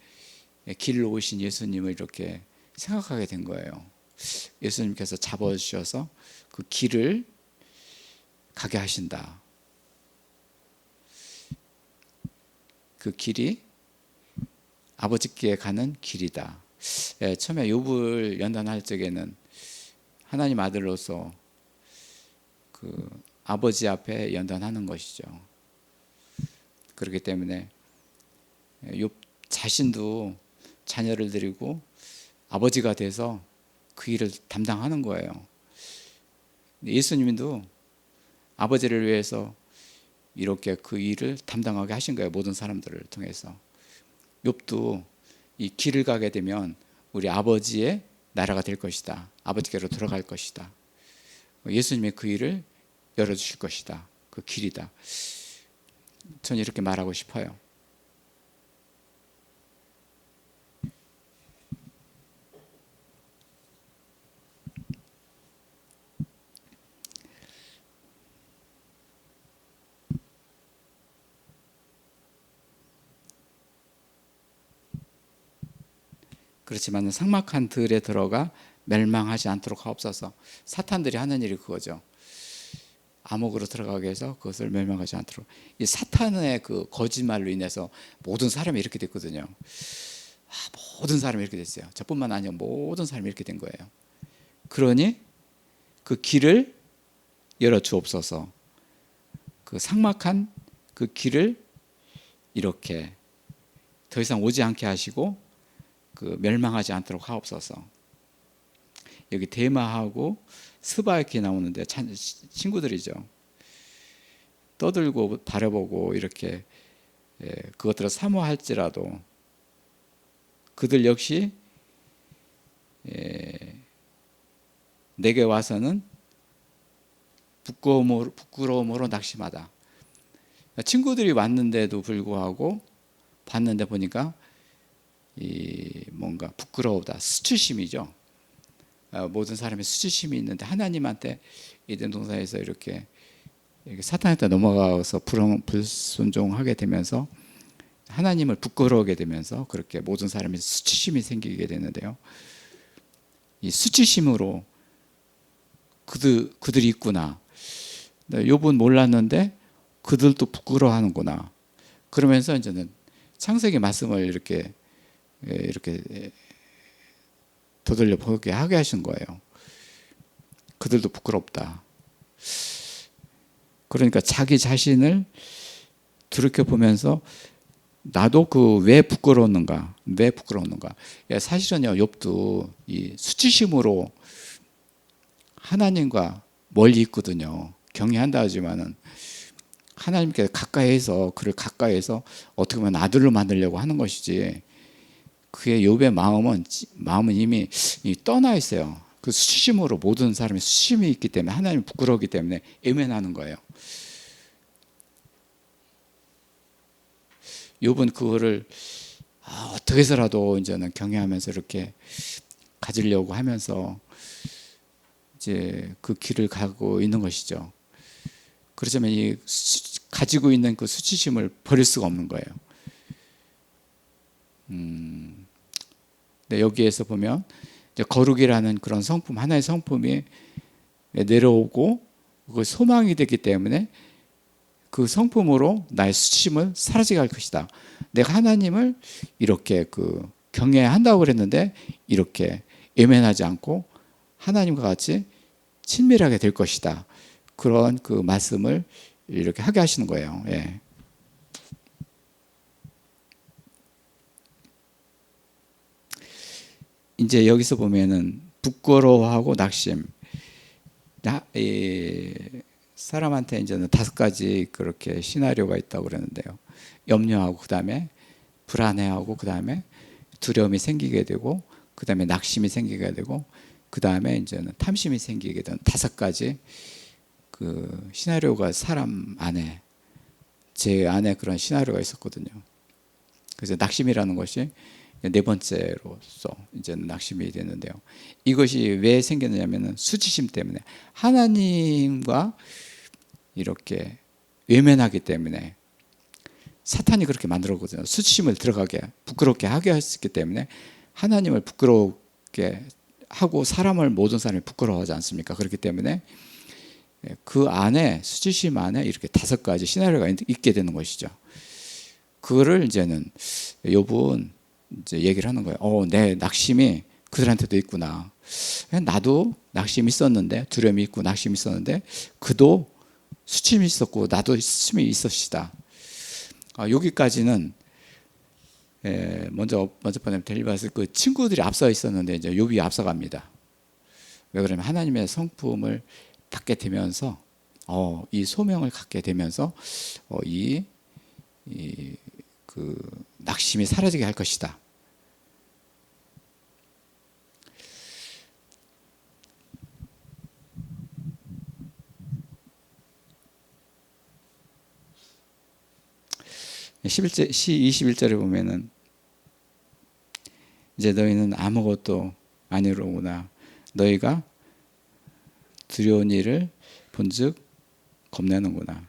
길로 오신 예수님을 이렇게 생각하게 된 거예요. 예수님께서 잡아주셔서 그 길을 가게 하신다. 그 길이 아버지께 가는 길이다. 처음에 욥을 연단할 적에는 하나님 아들로서 그 아버지 앞에 연단하는 것이죠. 그렇기 때문에 욥 자신도 자녀를 드리고 아버지가 돼서 그 일을 담당하는 거예요. 예수님도 아버지를 위해서 이렇게 그 일을 담당하게 하신 거예요. 모든 사람들을 통해서. 욥도 이 길을 가게 되면 우리 아버지의 나라가 될 것이다. 아버지께로 돌아갈 것이다. 예수님의 그 일을 열어주실 것이다. 그 길이다. 저는 이렇게 말하고 싶어요. 그렇지만 삭막한 들에 들어가 멸망하지 않도록 하옵소서. 사탄들이 하는 일이 그거죠. 암흑으로 들어가게 해서 그것을 멸망하지 않도록. 이 사탄의 그 거짓말로 인해서 모든 사람이 이렇게 됐거든요. 모든 사람이 이렇게 됐어요. 저뿐만 아니라 모든 사람이 이렇게 된 거예요. 그러니 그 길을 열어 주옵소서. 그 삭막한 그 길을 이렇게 더 이상 오지 않게 하시고 그 멸망하지 않도록 하옵소서. 여기 데마하고 스바에게 나오는데 친구들이죠. 떠들고 바라보고 이렇게 그것들을 사모할지라도 그들 역시 내게 와서는 부끄러움으로 낙심하다. 친구들이 왔는데도 불구하고 봤는데 보니까 이 뭔가 부끄러우다. 수치심이죠. 모든 사람이 수치심이 있는데 하나님한테 에덴 동산에서 이렇게 사탄한테 넘어가서 불순종하게 되면서 하나님을 부끄러워하게 되면서 그렇게 모든 사람이 수치심이 생기게 되는데요. 이 수치심으로 그들이 있구나. 욥은 몰랐는데 그들도 부끄러워하는구나. 그러면서 이제는 창세기 말씀을 이렇게 되돌려 보게 하게 하신 거예요. 그들도 부끄럽다. 그러니까 자기 자신을 돌이켜 보면서 나도 그 왜 부끄러웠는가? 사실은요, 욥도 이 수치심으로 하나님과 멀리 있거든요. 경외한다 하지만은 하나님께 가까이해서 그를 가까이해서 어떻게 보면 아들로 만들려고 하는 것이지. 그의 욥의 마음은 이미 떠나 있어요. 그 수치심으로 모든 사람이 수치심이 있기 때문에 하나님 부끄러우기 때문에 애면하는 거예요. 욥은 그거를 어떻게 해서라도 이제는 경외하면서 이렇게 가지려고 하면서 이제 그 길을 가고 있는 것이죠. 그렇지만 이 가지고 있는 그 수치심을 버릴 수가 없는 거예요. 네, 여기에서 보면 이제 거룩이라는 그런 성품, 하나의 성품이 내려오고 그 소망이 되기 때문에 그 성품으로 나의 수치심은 사라지게 할 것이다. 내가 하나님을 이렇게 그 경외한다고 그랬는데 이렇게 애면하지 않고 하나님과 같이 친밀하게 될 것이다. 그런 그 말씀을 이렇게 하게 하시는 거예요. 예. 이제 여기서 보면은 부끄러워하고 낙심. 사람한테 이제는 5가지 그렇게 시나리오가 있다고 그러는데요. 염려하고 그다음에 불안해하고 그다음에 두려움이 생기게 되고 그다음에 낙심이 생기게 되고 그다음에 이제는 탐심이 생기게 되는 5가지 그 시나리오가 사람 안에 제 안에 그런 시나리오가 있었거든요. 그래서 낙심이라는 것이 4번째로서 이제는 낙심이 되는데요. 이것이 왜 생겼느냐면은 수치심 때문에 하나님과 이렇게 외면하기 때문에 사탄이 그렇게 만들었거든요. 수치심을 들어가게 부끄럽게 하게 했기 때문에 하나님을 부끄럽게 하고 모든 사람이 부끄러워하지 않습니까? 그렇기 때문에 그 안에 수치심 안에 이렇게 5가지 시나리오가 있게 되는 것이죠. 그거를 이제는 욥은 이제 얘기를 하는 거예요. 내 낙심이 그들한테도 있구나. 나도 낙심이 있었는데 두려움이 있고 낙심이 있었는데 그도 수치심이 있었고 나도 수치심이 있었시다. 여기까지는 먼저 보면 델리바스 그 친구들이 앞서 있었는데 이제 욥이 앞서갑니다. 왜 그러냐면 하나님의 성품을 받게 되면서 이 소명을 갖게 되면서 그 낙심이 사라지게 할 것이다. 시 21절에 보면은 이제 너희는 아무것도 아니로구나. 너희가 두려운 일을 본즉 겁내는구나.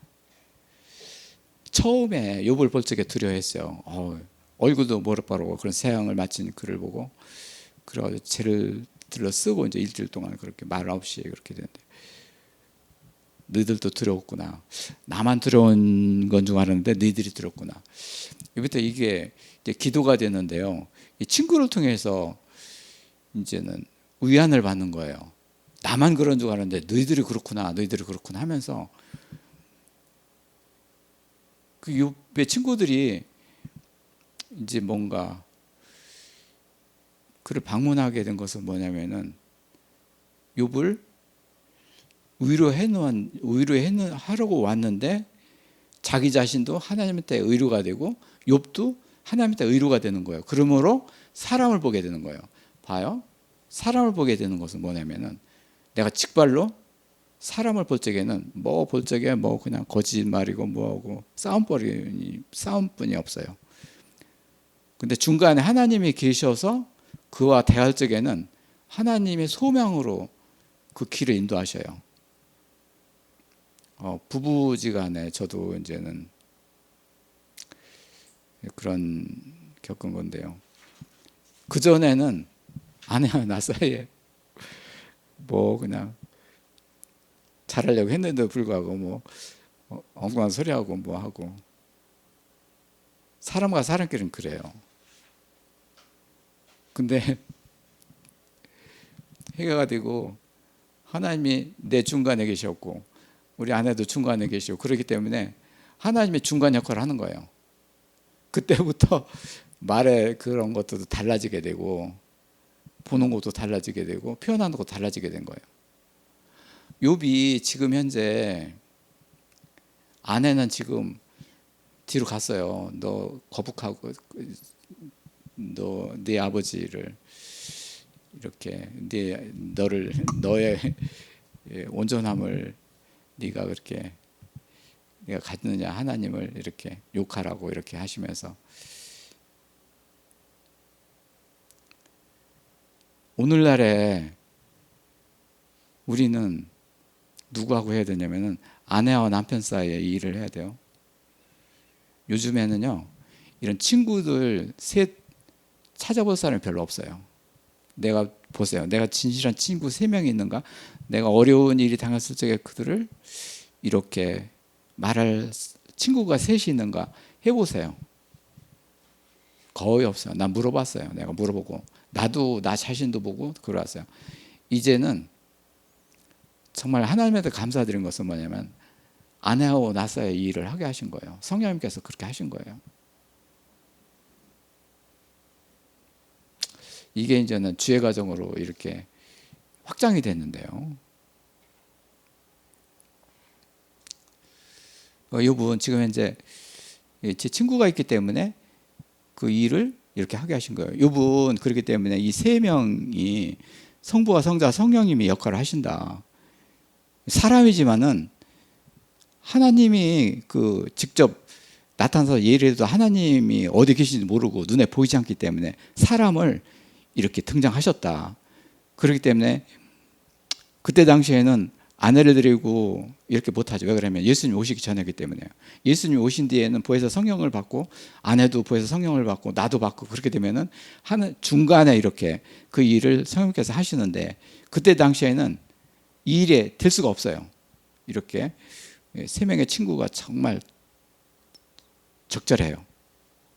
처음에 욥을 볼 적에 두려워했어요. 얼굴도 모락바르고 그런 세상을 마친 그를 보고 그래가지고 죄를 들러 쓰고 이제 일주일 동안 그렇게 말 없이 그렇게 되는데 너희들도 두려웠구나. 나만 두려운 건 줄 알았는데 너희들이 두렵구나. 이부터 이게 이제 기도가 되는데요. 이 친구를 통해서 이제는 위안을 받는 거예요. 나만 그런 줄 알았는데 너희들이 그렇구나, 너희들이 그렇구나 하면서 그 욥의 친구들이 이제 뭔가 그를 방문하게 된 것은 뭐냐면은 욥을 위로하려고 왔는데 자기 자신도 하나님한테 의로가 되고 욥도 하나님한테 의로가 되는 거예요. 그러므로 사람을 보게 되는 거예요. 봐요. 사람을 보게 되는 것은 뭐냐면은 내가 직발로 사람을 볼 적에는 뭐 볼 적에 뭐 그냥 거짓말이고 뭐하고 싸움뿐이 없어요. 근데 중간에 하나님이 계셔서 그와 대할 적에는 하나님의 소명으로 그 길을 인도하셔요. 부부지간에 저도 이제는 그런 겪은 건데요. 그 전에는 아내와 나 사이에 뭐 그냥 잘하려고 했는데도 불구하고 뭐 엉뚱한 소리하고 뭐 하고 사람과 사람끼리는 그래요. 근데 해가 되고 하나님이 내 중간에 계셨고 우리 아내도 중간에 계시고 그렇기 때문에 하나님의 중간 역할을 하는 거예요. 그때부터 말의 그런 것도 달라지게 되고 보는 것도 달라지게 되고 표현하는 것도 달라지게 된 거예요. 욥이 지금 현재 아내는 지금 뒤로 갔어요. 너 거북하고 네 아버지를 이렇게 너의 온전함을 네가 그렇게 네가 갖느냐 하나님을 이렇게 욕하라고 이렇게 하시면서 오늘날에 우리는 누구하고 해야 되냐면은 아내와 남편 사이에 이 일을 해야 돼요. 요즘에는요 이런 친구들 셋 찾아볼 사람이 별로 없어요. 내가 보세요. 내가 진실한 친구 3명이 있는가? 내가 어려운 일이 당했을 적에 그들을 이렇게 말할 친구가 셋이 있는가? 해보세요. 거의 없어요. 나 물어봤어요. 내가 물어보고 나도 나 자신도 보고 그러왔어요. 이제는 정말 하나님한테 감사드린 것은 뭐냐면 아내하고 나 사이에 이 일을 하게 하신 거예요. 성령님께서 그렇게 하신 거예요. 이게 이제는 주의 과정으로 이렇게 확장이 됐는데요. 욥은 지금 현재 제 친구가 있기 때문에 그 일을 이렇게 하게 하신 거예요. 욥은 그렇기 때문에 이 3명이 성부와 성자 성령님이 역할을 하신다. 사람이지만은 하나님이 그 직접 나타나서 예를 하나님이 어디 계신지 모르고 눈에 보이지 않기 때문에 사람을 이렇게 등장하셨다. 그렇기 때문에 그때 당시에는 아내를 데리고 이렇게 못하죠. 왜 그러냐면 예수님 오시기 전이기 때문에요. 예수님 오신 뒤에는 보혜사 성령을 받고 아내도 보혜사 성령을 받고 나도 받고 그렇게 되면은 하는 중간에 이렇게 그 일을 성령께서 하시는데 그때 당시에는 이 일에 될 수가 없어요. 이렇게 3명의 친구가 정말 적절해요.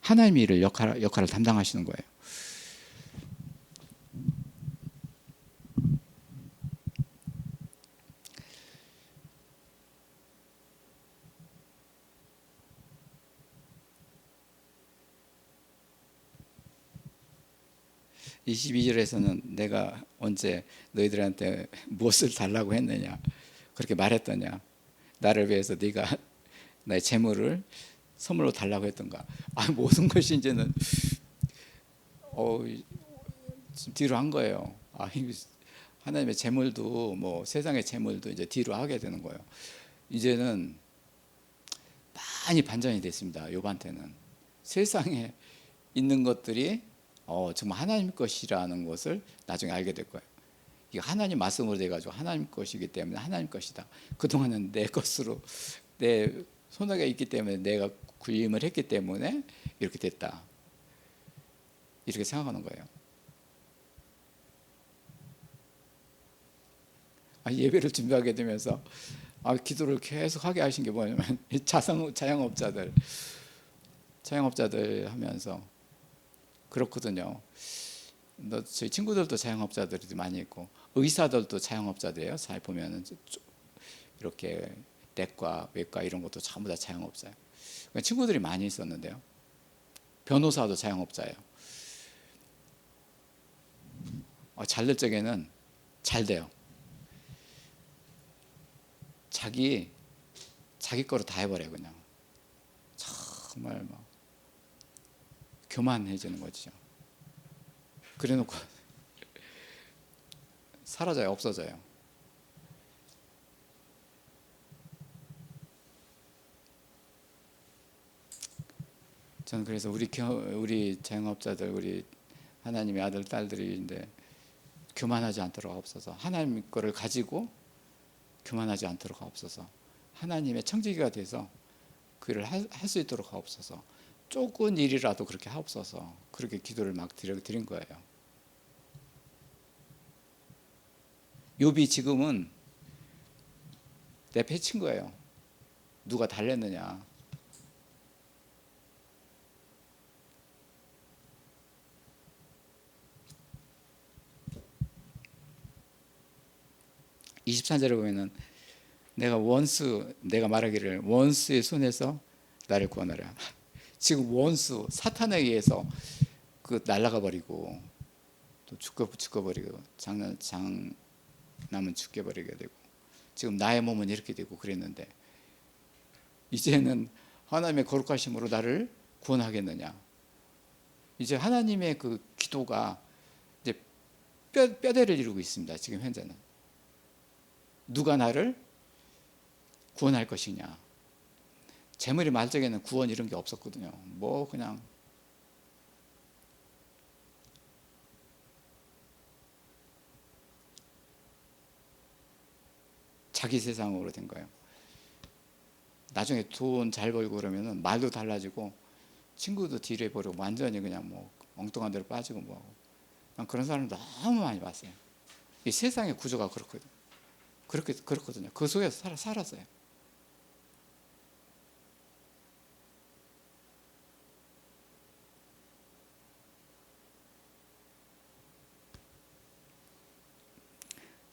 하나님의 일을 역할을 담당하시는 거예요. 22절에서는 내가 언제 너희들한테 무엇을 달라고 했느냐 그렇게 말했더냐 나를 위해서 네가 나의 재물을 선물로 달라고 했던가 모든 것이 이제는 좀 뒤로 한 거예요. 하나님의 재물도 뭐 세상의 재물도 이제 뒤로 하게 되는 거예요. 이제는 많이 반전이 됐습니다. 욥한테는 세상에 있는 것들이 정말 하나님 것이라는 것을 나중에 알게 될 거예요. 이게 하나님 말씀으로 돼가지고 하나님 것이기 때문에 하나님 것이다. 그동안은 내 것으로 내 손아귀가 있기 때문에 내가 구임을 했기 때문에 이렇게 됐다. 이렇게 생각하는 거예요. 예배를 준비하게 되면서 기도를 계속 하게 하신 게 뭐냐면 이 자영업자들 하면서 그렇거든요. 저희 친구들도 자영업자들이 많이 있고 의사들도 자영업자들이에요. 잘 보면은 이렇게 내과, 외과 이런 것도 전부 다 자영업자예요. 그러니까 친구들이 많이 있었는데요. 변호사도 자영업자예요. 잘 될 적에는 잘 돼요. 자기 거로 다 해버려요. 그냥 정말 막 교만해지는 거죠. 그래놓고 사라져요. 없어져요. 저는 그래서 우리 자영업자들, 우리 하나님의 아들 딸들인데 교만하지 않도록 하옵소서. 하나님 거를 가지고 교만하지 않도록 하옵소서. 하나님의 청지기가 돼서 그 일을 할 수 있도록 하옵소서. 조금 일이라도 그렇게 하옵소서. 그렇게 기도를 막 드린 거예요. 욥이 지금은 내패친 거예요. 누가 달랬느냐. (23절에) 보면은 내가 말하기를 원수의 손에서 나를 구원하라. 지금 원수 사탄에 의해서 날아가 버리고 또 죽어버리고 장남은 죽여버리게 되고 지금 나의 몸은 이렇게 되고 그랬는데 이제는 하나님의 거룩하심으로 나를 구원하겠느냐. 이제 하나님의 그 기도가 이제 뼈대를 이루고 있습니다. 지금 현재는 누가 나를 구원할 것이냐. 재물이 많을 적에는 구원 이런 게 없었거든요. 뭐 그냥 자기 세상으로 된 거예요. 나중에 돈 잘 벌고 그러면은 말도 달라지고 친구도 딜해 버리고 완전히 그냥 뭐 엉뚱한 데로 빠지고 뭐 난 그런 사람 너무 많이 봤어요. 이 세상의 구조가 그렇거든요. 그 속에서 살았어요.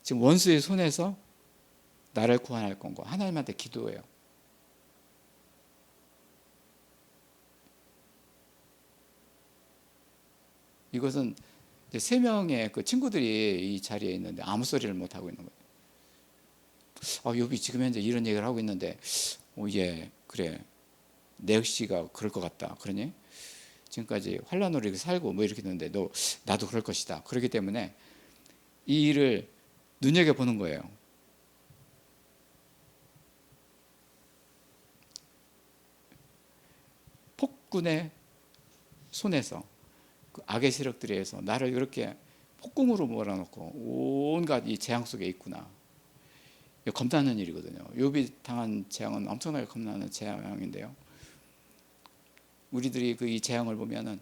지금 원수의 손에서 나를 구원할 건고 하나님한테 기도해요. 이것은 이제 3명의 그 친구들이 이 자리에 있는데 아무 소리를 못 하고 있는 거예요. 욥이 지금 현재 이런 얘기를 하고 있는데, 예, 그래. 내 역시가 그럴 것 같다. 그러니 지금까지 환난으로 이렇게 살고 뭐 이렇게 했는데 나도 그럴 것이다. 그렇기 때문에 이 일을 눈여겨 보는 거예요. 폭군의 손에서 그 악의 세력들에 의해서 나를 이렇게 폭궁으로 몰아넣고 온갖 이 재앙 속에 있구나. 이거 겁나는 일이거든요. 욥이 당한 재앙은 엄청나게 겁나는 재앙인데요. 우리들이 이 재앙을 보면은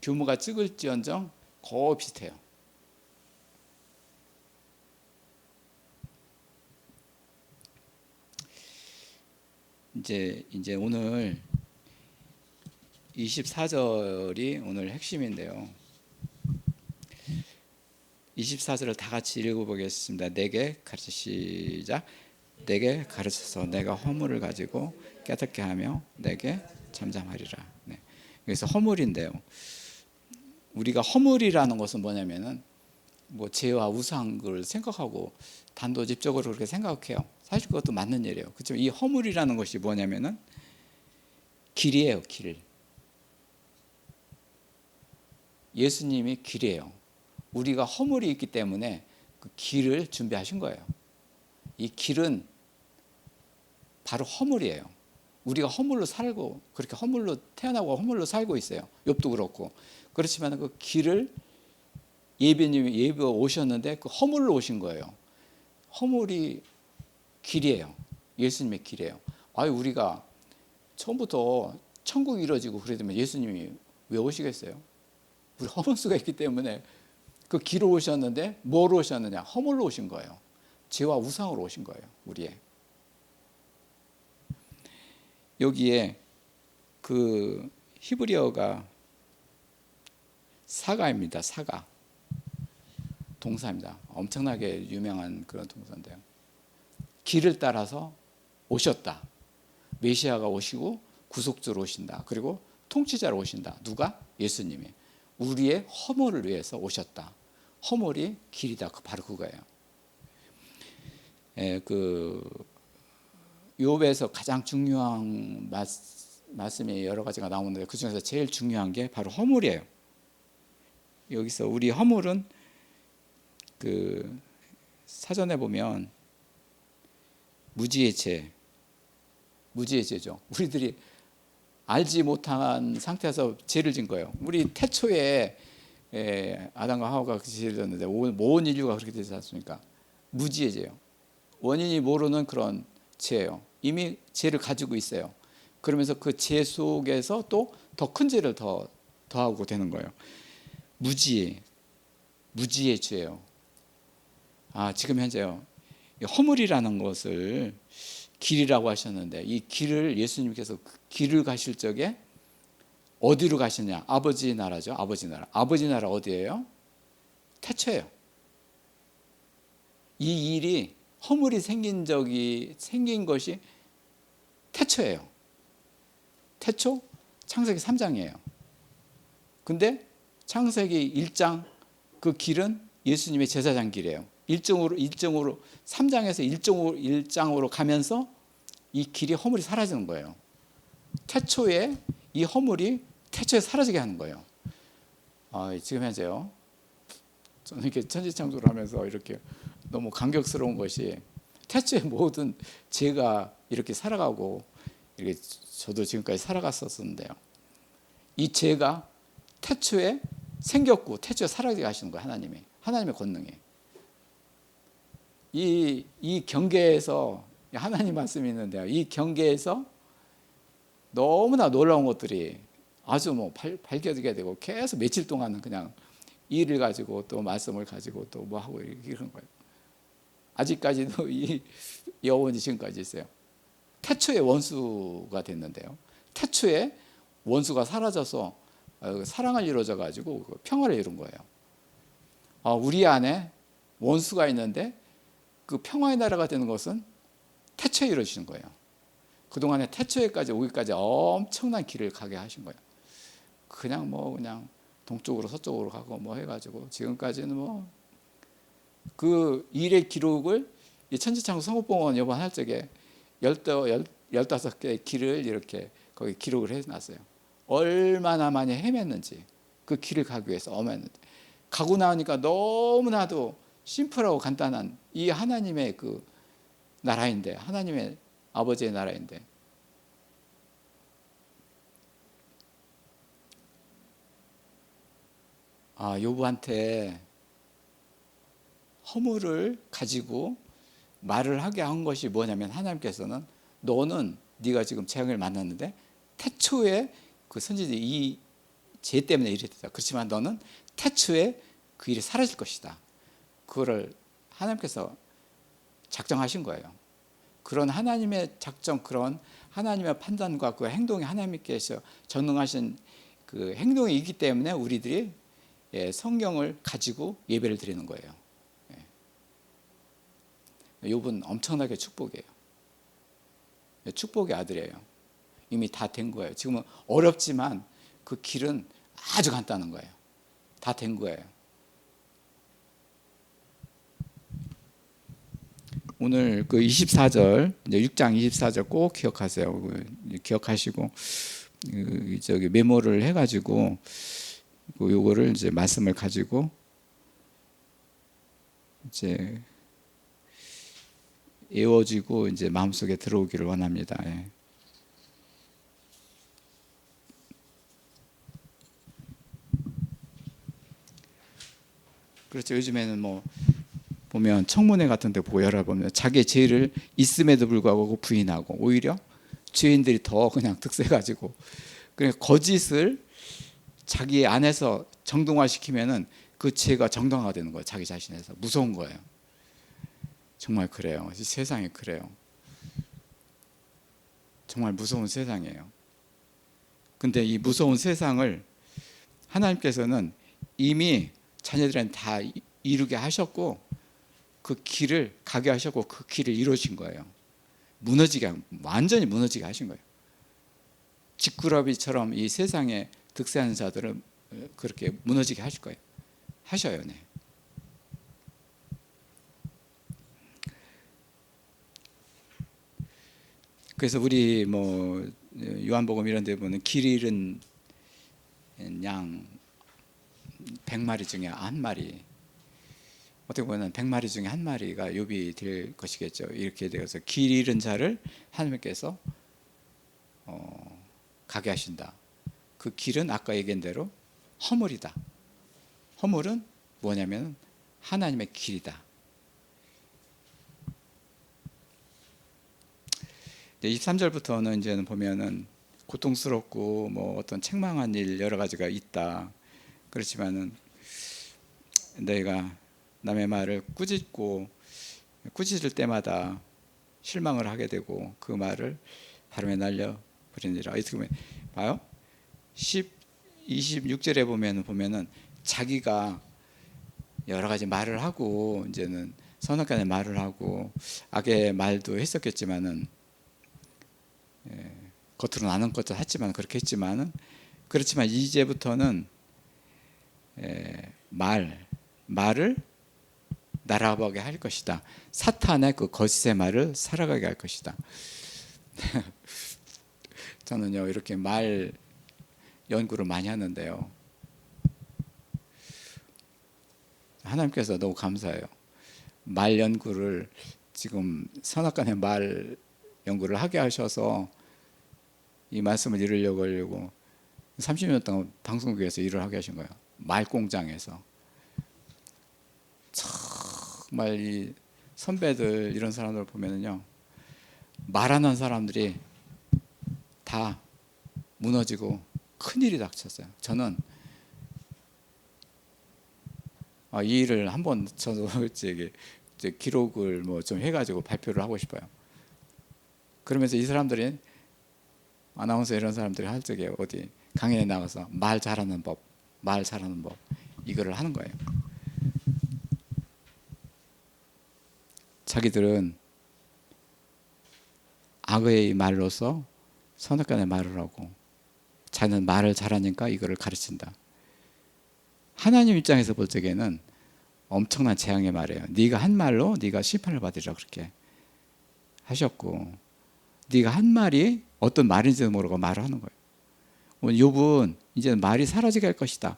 규모가 적을지언정 거의 비슷해요. 이제 오늘 24절이 오늘 핵심인데요. 24절을 다 같이 읽어보겠습니다. 내게 가르치시자. 내게 가르쳐서 내가 허물을 가지고 깨닫게 하며 내게 잠잠하리라. 네. 그래서 허물인데요. 우리가 허물이라는 것은 뭐냐면은 뭐 죄와 우상한 걸 생각하고 단도직입적으로 그렇게 생각해요. 사실 그것도 맞는 일이에요. 그렇지만 이 허물이라는 것이 뭐냐면은 길이에요. 길. 예수님이 길이에요. 우리가 허물이 있기 때문에 그 길을 준비하신 거예요. 이 길은 바로 허물이에요. 우리가 허물로 살고 그렇게 허물로 태어나고 허물로 살고 있어요. 욥도 그렇고. 그렇지만 그 길을 예배님이 예배 오셨는데 그 허물로 오신 거예요. 허물이 길이에요. 예수님의 길이에요. 우리가 처음부터 천국이 이루어지고 그러면 예수님이 왜 오시겠어요? 우리 허물수가 있기 때문에 그 길로 오셨는데 뭐로 오셨느냐? 허물로 오신 거예요. 죄와 우상으로 오신 거예요. 우리의. 여기에 그 히브리어가 사가입니다. 사가. 동사입니다. 엄청나게 유명한 그런 동사인데요. 길을 따라서 오셨다. 메시아가 오시고 구속주로 오신다. 그리고 통치자로 오신다. 누가? 예수님이. 우리의 허물을 위해서 오셨다. 허물이 길이다. 바로 그거예요. 그 욥에서 가장 중요한 말씀이 여러 가지가 나오는데 그 중에서 제일 중요한 게 바로 허물이에요. 여기서 우리 허물은 그 사전에 보면 무지의 죄죠. 우리들이 알지 못한 상태에서 죄를 진 거예요. 우리 태초에 아담과 하와가 그 죄를 졌는데 모든 인류가 그렇게 되지 않습니까? 무지의 죄요. 원인이 모르는 그런 죄예요. 이미 죄를 가지고 있어요. 그러면서 그 죄 속에서 또 더 큰 죄를 더하고 되는 거예요. 무지의 죄예요. 지금 현재요. 허물이라는 것을 길이라고 하셨는데 이 길을 예수님께서 그 길을 가실 적에 어디로 가시냐? 아버지 나라죠. 아버지 나라. 아버지 나라 어디예요? 태초예요. 이 일이 허물이 생긴 것이 태초예요. 태초 창세기 3장이에요. 근데 창세기 1장 그 길은 예수님의 제사장 길이에요. 일정으로 3장에서 1장으로 가면서 이 길이 허물이 사라지는 거예요. 태초에 이 허물이 태초에 사라지게 하는 거예요. 지금 현재요. 저는 이렇게 천지창조를 하면서 이렇게 너무 감격스러운 것이 태초에 모든 죄가 이렇게 살아가고 이렇게 저도 지금까지 살아갔었는데요. 이 죄가 태초에 생겼고 태초에 사라지게 하시는 거예요. 하나님의 권능이. 이 경계에서 하나님 말씀이 있는데요. 이 경계에서 너무나 놀라운 것들이 아주 밝혀지게 되고 계속 며칠 동안은 그냥 일을 가지고 또 말씀을 가지고 또 뭐 하고 이런 거예요. 아직까지도 이 여원이 지금까지 있어요. 태초에 원수가 됐는데요. 태초에 원수가 사라져서 사랑을 이루어져 가지고 평화를 이룬 거예요. 우리 안에 원수가 있는데 그 평화의 나라가 되는 것은 태초에 이루어지는 거예요. 그동안에 태초에까지 오기까지 엄청난 길을 가게 하신 거예요. 그냥 동쪽으로 서쪽으로 가고 뭐 해가지고 지금까지는 그 일의 기록을 이 천지창조 성읍봉원 이번 할 적에 15개의 길을 이렇게 거기 기록을 해놨어요. 얼마나 많이 헤맸는지 그 길을 가기 위해서 엄했는데 가고 나니까 너무나도 심플하고 간단한 이 하나님의 그 나라인데 하나님의 아버지의 나라인데 욥한테 허물을 가지고 말을 하게 한 것이 뭐냐면 하나님께서는 너는 네가 지금 재앙을 만났는데 태초에 그 선지자들이 이 죄 때문에 이랬다. 그렇지만 너는 태초에 그 일이 사라질 것이다. 그거를 하나님께서 작정하신 거예요. 그런 하나님의 작정, 그런 하나님의 판단과 그 행동이 하나님께서 전능하신 그 행동이 있기 때문에 우리들이 성경을 가지고 예배를 드리는 거예요. 욥은 엄청나게 축복이에요. 축복의 아들이에요. 이미 다 된 거예요. 지금은 어렵지만 그 길은 아주 간단한 거예요. 다 된 거예요. 오늘 그 24절, 이제 6장 24절 꼭 기억하세요. 기억하시고 저기 메모를 해가지고 요거를 이제 말씀을 가지고 이제 애워지고 이제 마음속에 들어오기를 원합니다. 그렇죠. 요즘에는 보면 청문회 같은 데 보고 열어보면 자기의 죄를 있음에도 불구하고 부인하고 오히려 죄인들이 더 그냥 득세가지고 그냥 거짓을 자기 안에서 정당화시키면은 그 죄가 정당화되는 거예요. 자기 자신에서 무서운 거예요. 정말 그래요. 세상이 그래요. 정말 무서운 세상이에요. 근데 이 무서운 세상을 하나님께서는 이미 자녀들한테 다 이루게 하셨고, 그 길을 가게 하셨고, 그 길을 이루신 거예요. 완전히 무너지게 하신 거예요. 지꾸라비처럼 이 세상에 득세하는 자들을 그렇게 무너지게 하실 거예요. 하셔요. 네. 그래서 우리 뭐 요한복음 이런 데 보면 길 잃은 양 100마리 중에 한 마리, 어떻게 보면 100마리 중에 한 마리가 욥이 될 것이겠죠. 이렇게 되어서 길 잃은 자를 하나님께서 가게 하신다. 그 길은 아까 얘기한 대로 허물이다. 허물은 뭐냐면 하나님의 길이다. 23절부터는 이제는 보면은 고통스럽고 뭐 어떤 책망한 일 여러 가지가 있다. 그렇지만은 너희가 남의 말을 꾸짖을 때마다 실망을 하게 되고 그 말을 바람에 날려 버리니라. 어떻게 보면 봐요. 26절에 보면은 자기가 여러 가지 말을 하고 이제는 선악간의 말을 하고 악의 말도 했었겠지만은, 겉으로는 아는 것도 했지만 그렇게 했지만은, 그렇지만 이제부터는 말을 날아가게 할 것이다. 사탄의 그 거짓의 말을 살아가게 할 것이다. 저는요 이렇게 말 연구를 많이 하는데요, 하나님께서 너무 감사해요. 말 연구를 지금 선악간의 말 연구를 하게 하셔서 이 말씀을 이루려고 하려고 30년 동안 방송국에서 일을 하게 하신 거예요. 말 공장에서. 정말 이 선배들 이런 사람들 보면은요, 말하는 사람들이 다 무너지고 큰일이 닥쳤어요. 저는 이 일을 한번 저도 기록을 뭐 좀 해가지고 발표를 하고 싶어요. 그러면서 이 사람들이, 아나운서 이런 사람들이 할 적에 어디 강연에 나가서 말 잘하는 법 이거를 하는 거예요. 자기들은 악의 말로서 선악간의 말을 하고 자기는 말을 잘하니까 이거를 가르친다. 하나님 입장에서 볼 적에는 엄청난 재앙의 말이에요. 네가 한 말로 네가 심판을 받으리라 그렇게 하셨고, 네가 한 말이 어떤 말인지도 모르고 말을 하는 거예요. 욥은 이제 말이 사라지게 할 것이다.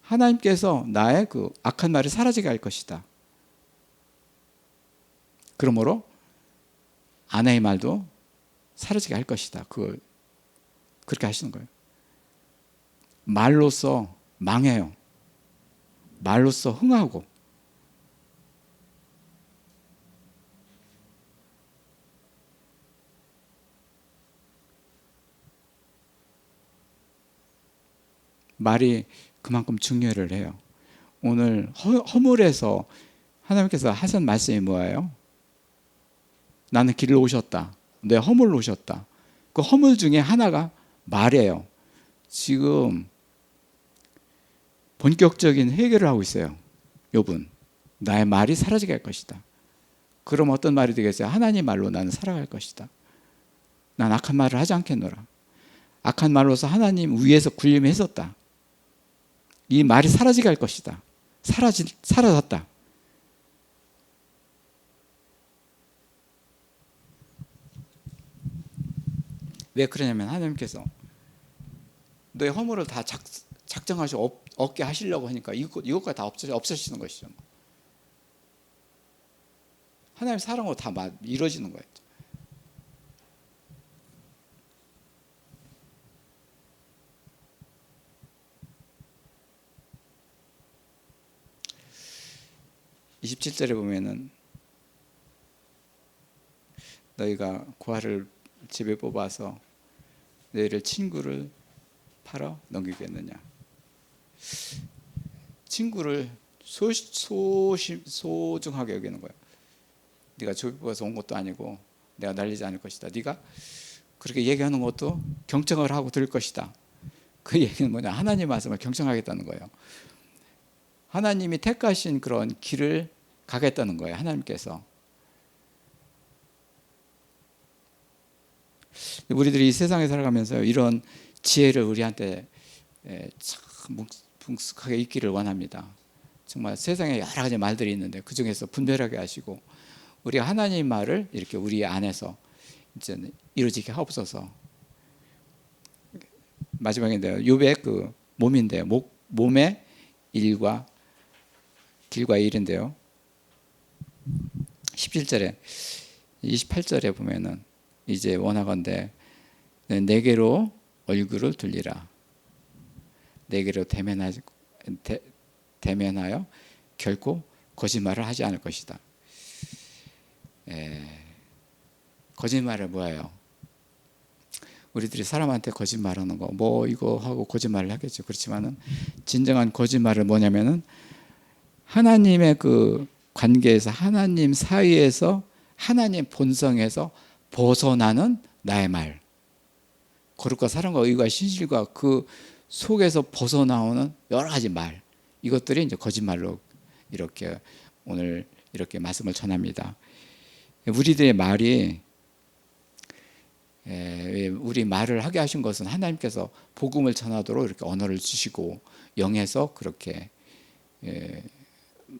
하나님께서 나의 그 악한 말이 사라지게 할 것이다. 그러므로 아내의 말도 사라지게 할 것이다. 그걸 그렇게 하시는 거예요. 말로써 망해요. 말로써 흥하고. 말이 그만큼 중요를 해요. 오늘 허물에서 하나님께서 하신 말씀이 뭐예요? 나는 길로 오셨다. 내 허물로 오셨다. 그 허물 중에 하나가 말이에요. 지금 본격적인 해결을 하고 있어요. 욥은 나의 말이 사라지게 할 것이다. 그럼 어떤 말이 되겠어요? 하나님 말로 나는 살아갈 것이다. 난 악한 말을 하지 않겠노라. 악한 말로서 하나님 위에서 군림했었다. 이 말이 사라지게 할 것이다. 사라졌다. 왜 그러냐면 하나님께서 너의 허물을 다 작정하시고 없게 하시려고 하니까 이것까지 다 없애시는 것이죠. 하나님 사랑으로 다 이루어지는 거예요. (27절에) 보면은 너희가 고아를 집에 뽑아서 너희를 친구를 팔아 넘기겠느냐. 친구를 소중하게 여기는 거예요. 네가 조비법에서 온 것도 아니고 내가 날리지 않을 것이다. 네가 그렇게 얘기하는 것도 경청을 하고 들을 것이다. 그 얘기는 뭐냐? 하나님 말씀을 경청하겠다는 거예요. 하나님이 택하신 그런 길을 가겠다는 거예요. 하나님께서. 우리들이 이 세상에 살아가면서 이런 지혜를 우리한테 참 뭉숙하게 있기를 원합니다. 정말 세상에 여러 가지 말들이 있는데 그 중에서 분별하게 하시고 우리가 하나님 말을 이렇게 우리 안에서 이제 이루어지게 하옵소서. 마지막인데요. 욥의 그 몸인데요. 몸의 일과 길과 일인데요. 17절에 28절에 보면은 이제 원하건대 내게로 얼굴을 돌리라. 내게로 대면하여 결코 거짓말을 하지 않을 것이다. 거짓말을 뭐예요? 우리들이 사람한테 거짓말하는 거, 뭐 이거 하고 거짓말을 하겠죠. 그렇지만은 진정한 거짓말은 뭐냐면은 하나님의 그 관계에서 하나님 사이에서 하나님 본성에서 벗어나는 나의 말, 거룩과 사랑과 의와 신실과 그 속에서 벗어나오는 여러 가지 말, 이것들이 이제 거짓말로 이렇게 오늘 이렇게 말씀을 전합니다. 우리들의 말이 우리 말을 하게 하신 것은 하나님께서 복음을 전하도록 이렇게 언어를 주시고 영에서 그렇게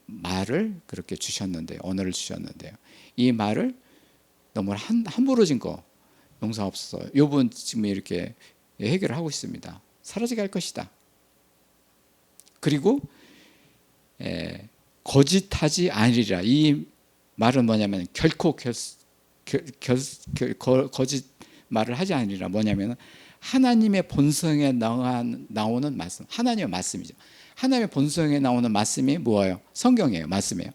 말을 그렇게 주셨는데 언어를 주셨는데요. 이 말을 너무 함부로 진 거 용서없어서 욥은 지금 이렇게 해결을 하고 있습니다. 사라지게 할 것이다. 그리고 거짓하지 않으리라. 이 말은 뭐냐면 결코 거짓말을 하지 않으리라. 뭐냐면 하나님의 본성에 나오는 말씀, 하나님의 말씀이죠. 하나님의 본성에 나오는 말씀이 뭐예요? 성경이에요. 말씀이에요.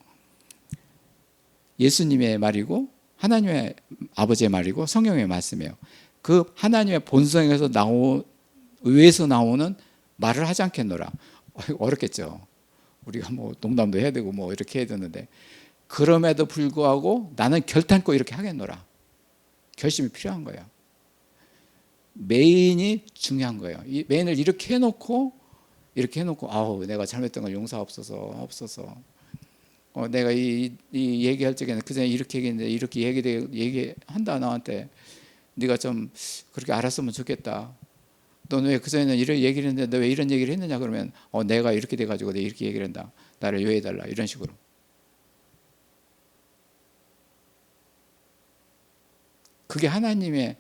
예수님의 말이고 하나님의 아버지의 말이고 성경의 말씀이에요. 그 하나님의 본성에서 의에서 나오는 말을 하지 않겠노라. 어렵겠죠. 우리가 뭐 농담도 해야 되고 뭐 이렇게 해야 되는데 그럼에도 불구하고 나는 결단코 이렇게 하겠노라. 결심이 필요한 거예요. 메인이 중요한 거예요. 이 메인을 이렇게 해놓고 아우 내가 잘못했던 걸 용서없어서 내가 이 얘기할 적에는 그전에 이렇게 얘기했는데 이렇게 얘기한다 나한테 네가 좀 그렇게 알았으면 좋겠다. 너는 왜 그전에는 이런 얘기를 했는데 너 왜 이런 얘기를 했느냐 그러면 내가 이렇게 돼가지고 내가 이렇게 얘기를 한다. 나를 유해해달라 이런 식으로. 그게 하나님의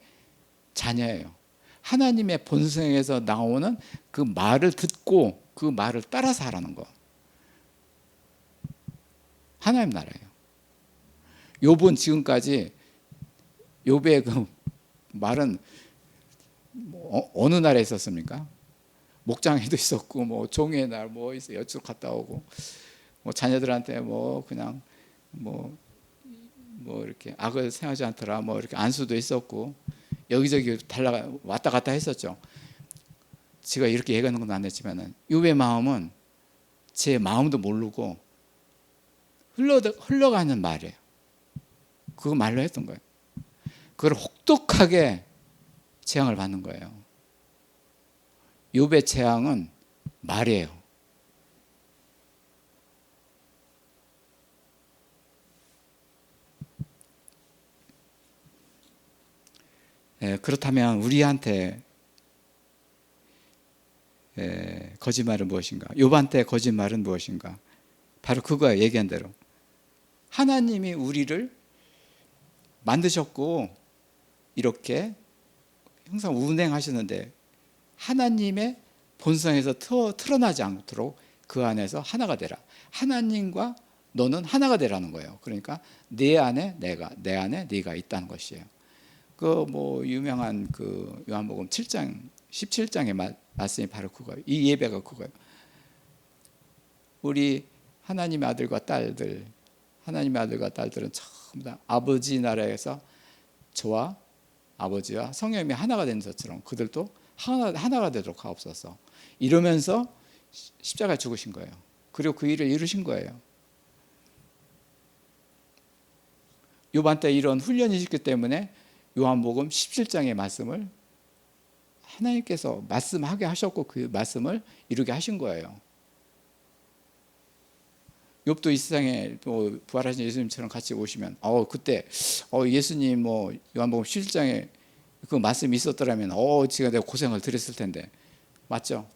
자녀예요. 하나님의 본성에서 나오는 그 말을 듣고 그 말을 따라서 하라는 거. 하나님 나라예요. 욥은 지금까지 욥의 그 말은 어느 나라에 있었습니까? 목장에도 있었고 뭐 종의 날 뭐 있어 여쭈 갔다 오고 뭐 자녀들한테 뭐 그냥 뭐 이렇게 악을 생하지 않더라 뭐 이렇게 안수도 있었고 여기저기 왔다 갔다 했었죠. 제가 이렇게 얘기하는 건 안 했지만은 욥의 마음은 제 마음도 모르고 흘러가는 말이에요. 그거 말로 했던 거예요. 그걸 혹독하게 재앙을 받는 거예요. 욥의 재앙은 말이에요. 그렇다면 우리한테 거짓말은 무엇인가? 욥한테 거짓말은 무엇인가? 바로 그거예요. 얘기한 대로 하나님이 우리를 만드셨고 이렇게 항상 운행하시는데 하나님의 본성에서 틀어나지 않도록 그 안에서 하나가 되라. 하나님과 너는 하나가 되라는 거예요. 그러니까 내 안에 내가, 내 안에 네가 있다는 것이에요. 그 뭐 유명한 그 요한복음 7장 17장의 말씀이 바로 그거예요. 이 예배가 그거예요. 우리 하나님의 아들과 딸들은 전부 다 아버지 나라에서 저와 아버지와 성령님이 하나가 된 것처럼 그들도 하나가 되도록 하옵소서. 이러면서 십자가에 죽으신 거예요. 그리고 그 일을 이루신 거예요. 요반 때 이런 훈련이 있기 때문에 요한복음 17장의 말씀을 하나님께서 말씀하게 하셨고 그 말씀을 이루게 하신 거예요. 욥도 이 세상에 또 부활하신 예수님처럼 같이 오시면 그때 예수님 뭐 요한복음 17장에 그 말씀이 있었더라면 지금 내가 고생을 드렸을 텐데. 맞죠?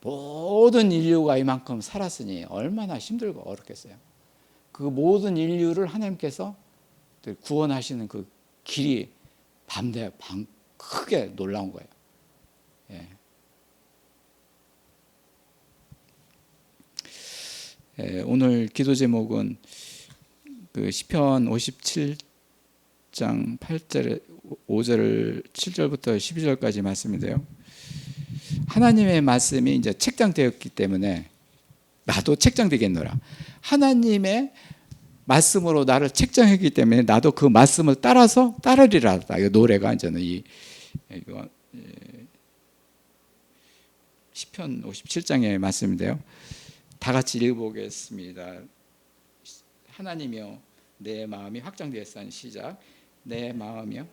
모든 인류가 이만큼 살았으니 얼마나 힘들고 어렵겠어요. 그 모든 인류를 하나님께서 구원하시는 그 길이 밤 크게 놀라운 거예요. 예. 오늘 기도 제목은 그 시편 57장 8절 5절 7절부터 12절까지 말씀인데요. 하나님의 말씀이 이제 책장되었기 때문에 나도 책장되겠노라. 하나님의 말씀으로 나를 책장했기 때문에 나도 그 말씀을 따라서 따르리라. 이 노래가 이제는 이거 시편 57장의 말씀인데요. 다 같이 읽어보겠습니다. 하나님이여 내 마음이 확장되었사오니 시작. 내 마음이여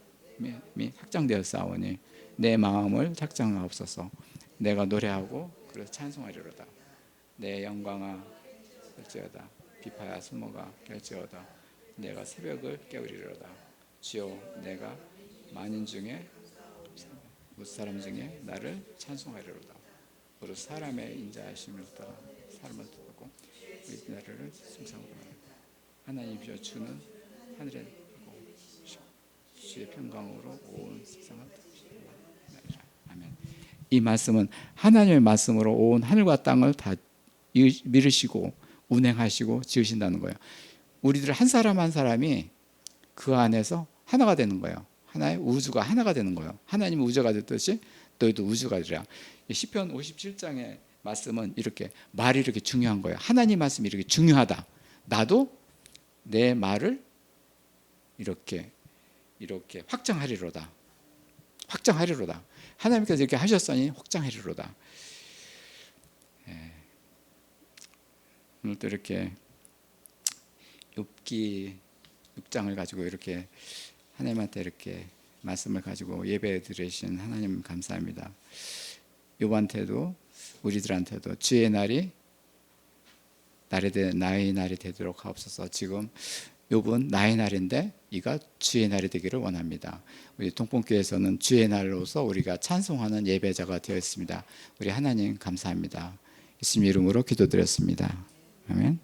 확장되었사오니 내 마음을 확장하옵소서. 내가 노래하고 그래서 찬송하리로다. 내 영광아 결제하다. 비파야 수모가 결제하다. 내가 새벽을 깨우리로다. 주여 내가 만인 중에 무사람 중에 나를 찬송하리로다. 우리 사람의 인자하심을 따라 사람을 듣고 우리 나라를 승상으로 하나님이여 주는 하늘에 있고 주의 평강으로 온 세상을 다스리라. 아멘. 이 말씀은 하나님의 말씀으로 온 하늘과 땅을 다 미르시고 운행하시고 지으신다는 거예요. 우리들 한 사람 한 사람이 그 안에서 하나가 되는 거예요. 하나의 우주가 하나가 되는 거예요. 하나님은 우주가 됐듯이 너희도 우주가 되라. 시편 57장의 말씀은 이렇게 말이 이렇게 중요한 거예요. 하나님 말씀이 이렇게 중요하다. 나도 내 말을 이렇게 확장하리로다. 확장하리로다. 하나님께서 이렇게 하셨으니 확장하리로다. 오늘 또 이렇게 욥기 6장을 가지고 이렇게 하나님한테 이렇게 말씀을 가지고 예배 드리신 하나님 감사합니다. 욥한테도 우리들한테도 주의 날이 나의 날이 되도록 하옵소서. 지금 욥은 나의 날인데 이가 주의 날이 되기를 원합니다. 우리 동pon교회에서는 주의 날로서 우리가 찬송하는 예배자가 되었습니다. 우리 하나님 감사합니다. 예수님 이름으로 기도드렸습니다. 아멘.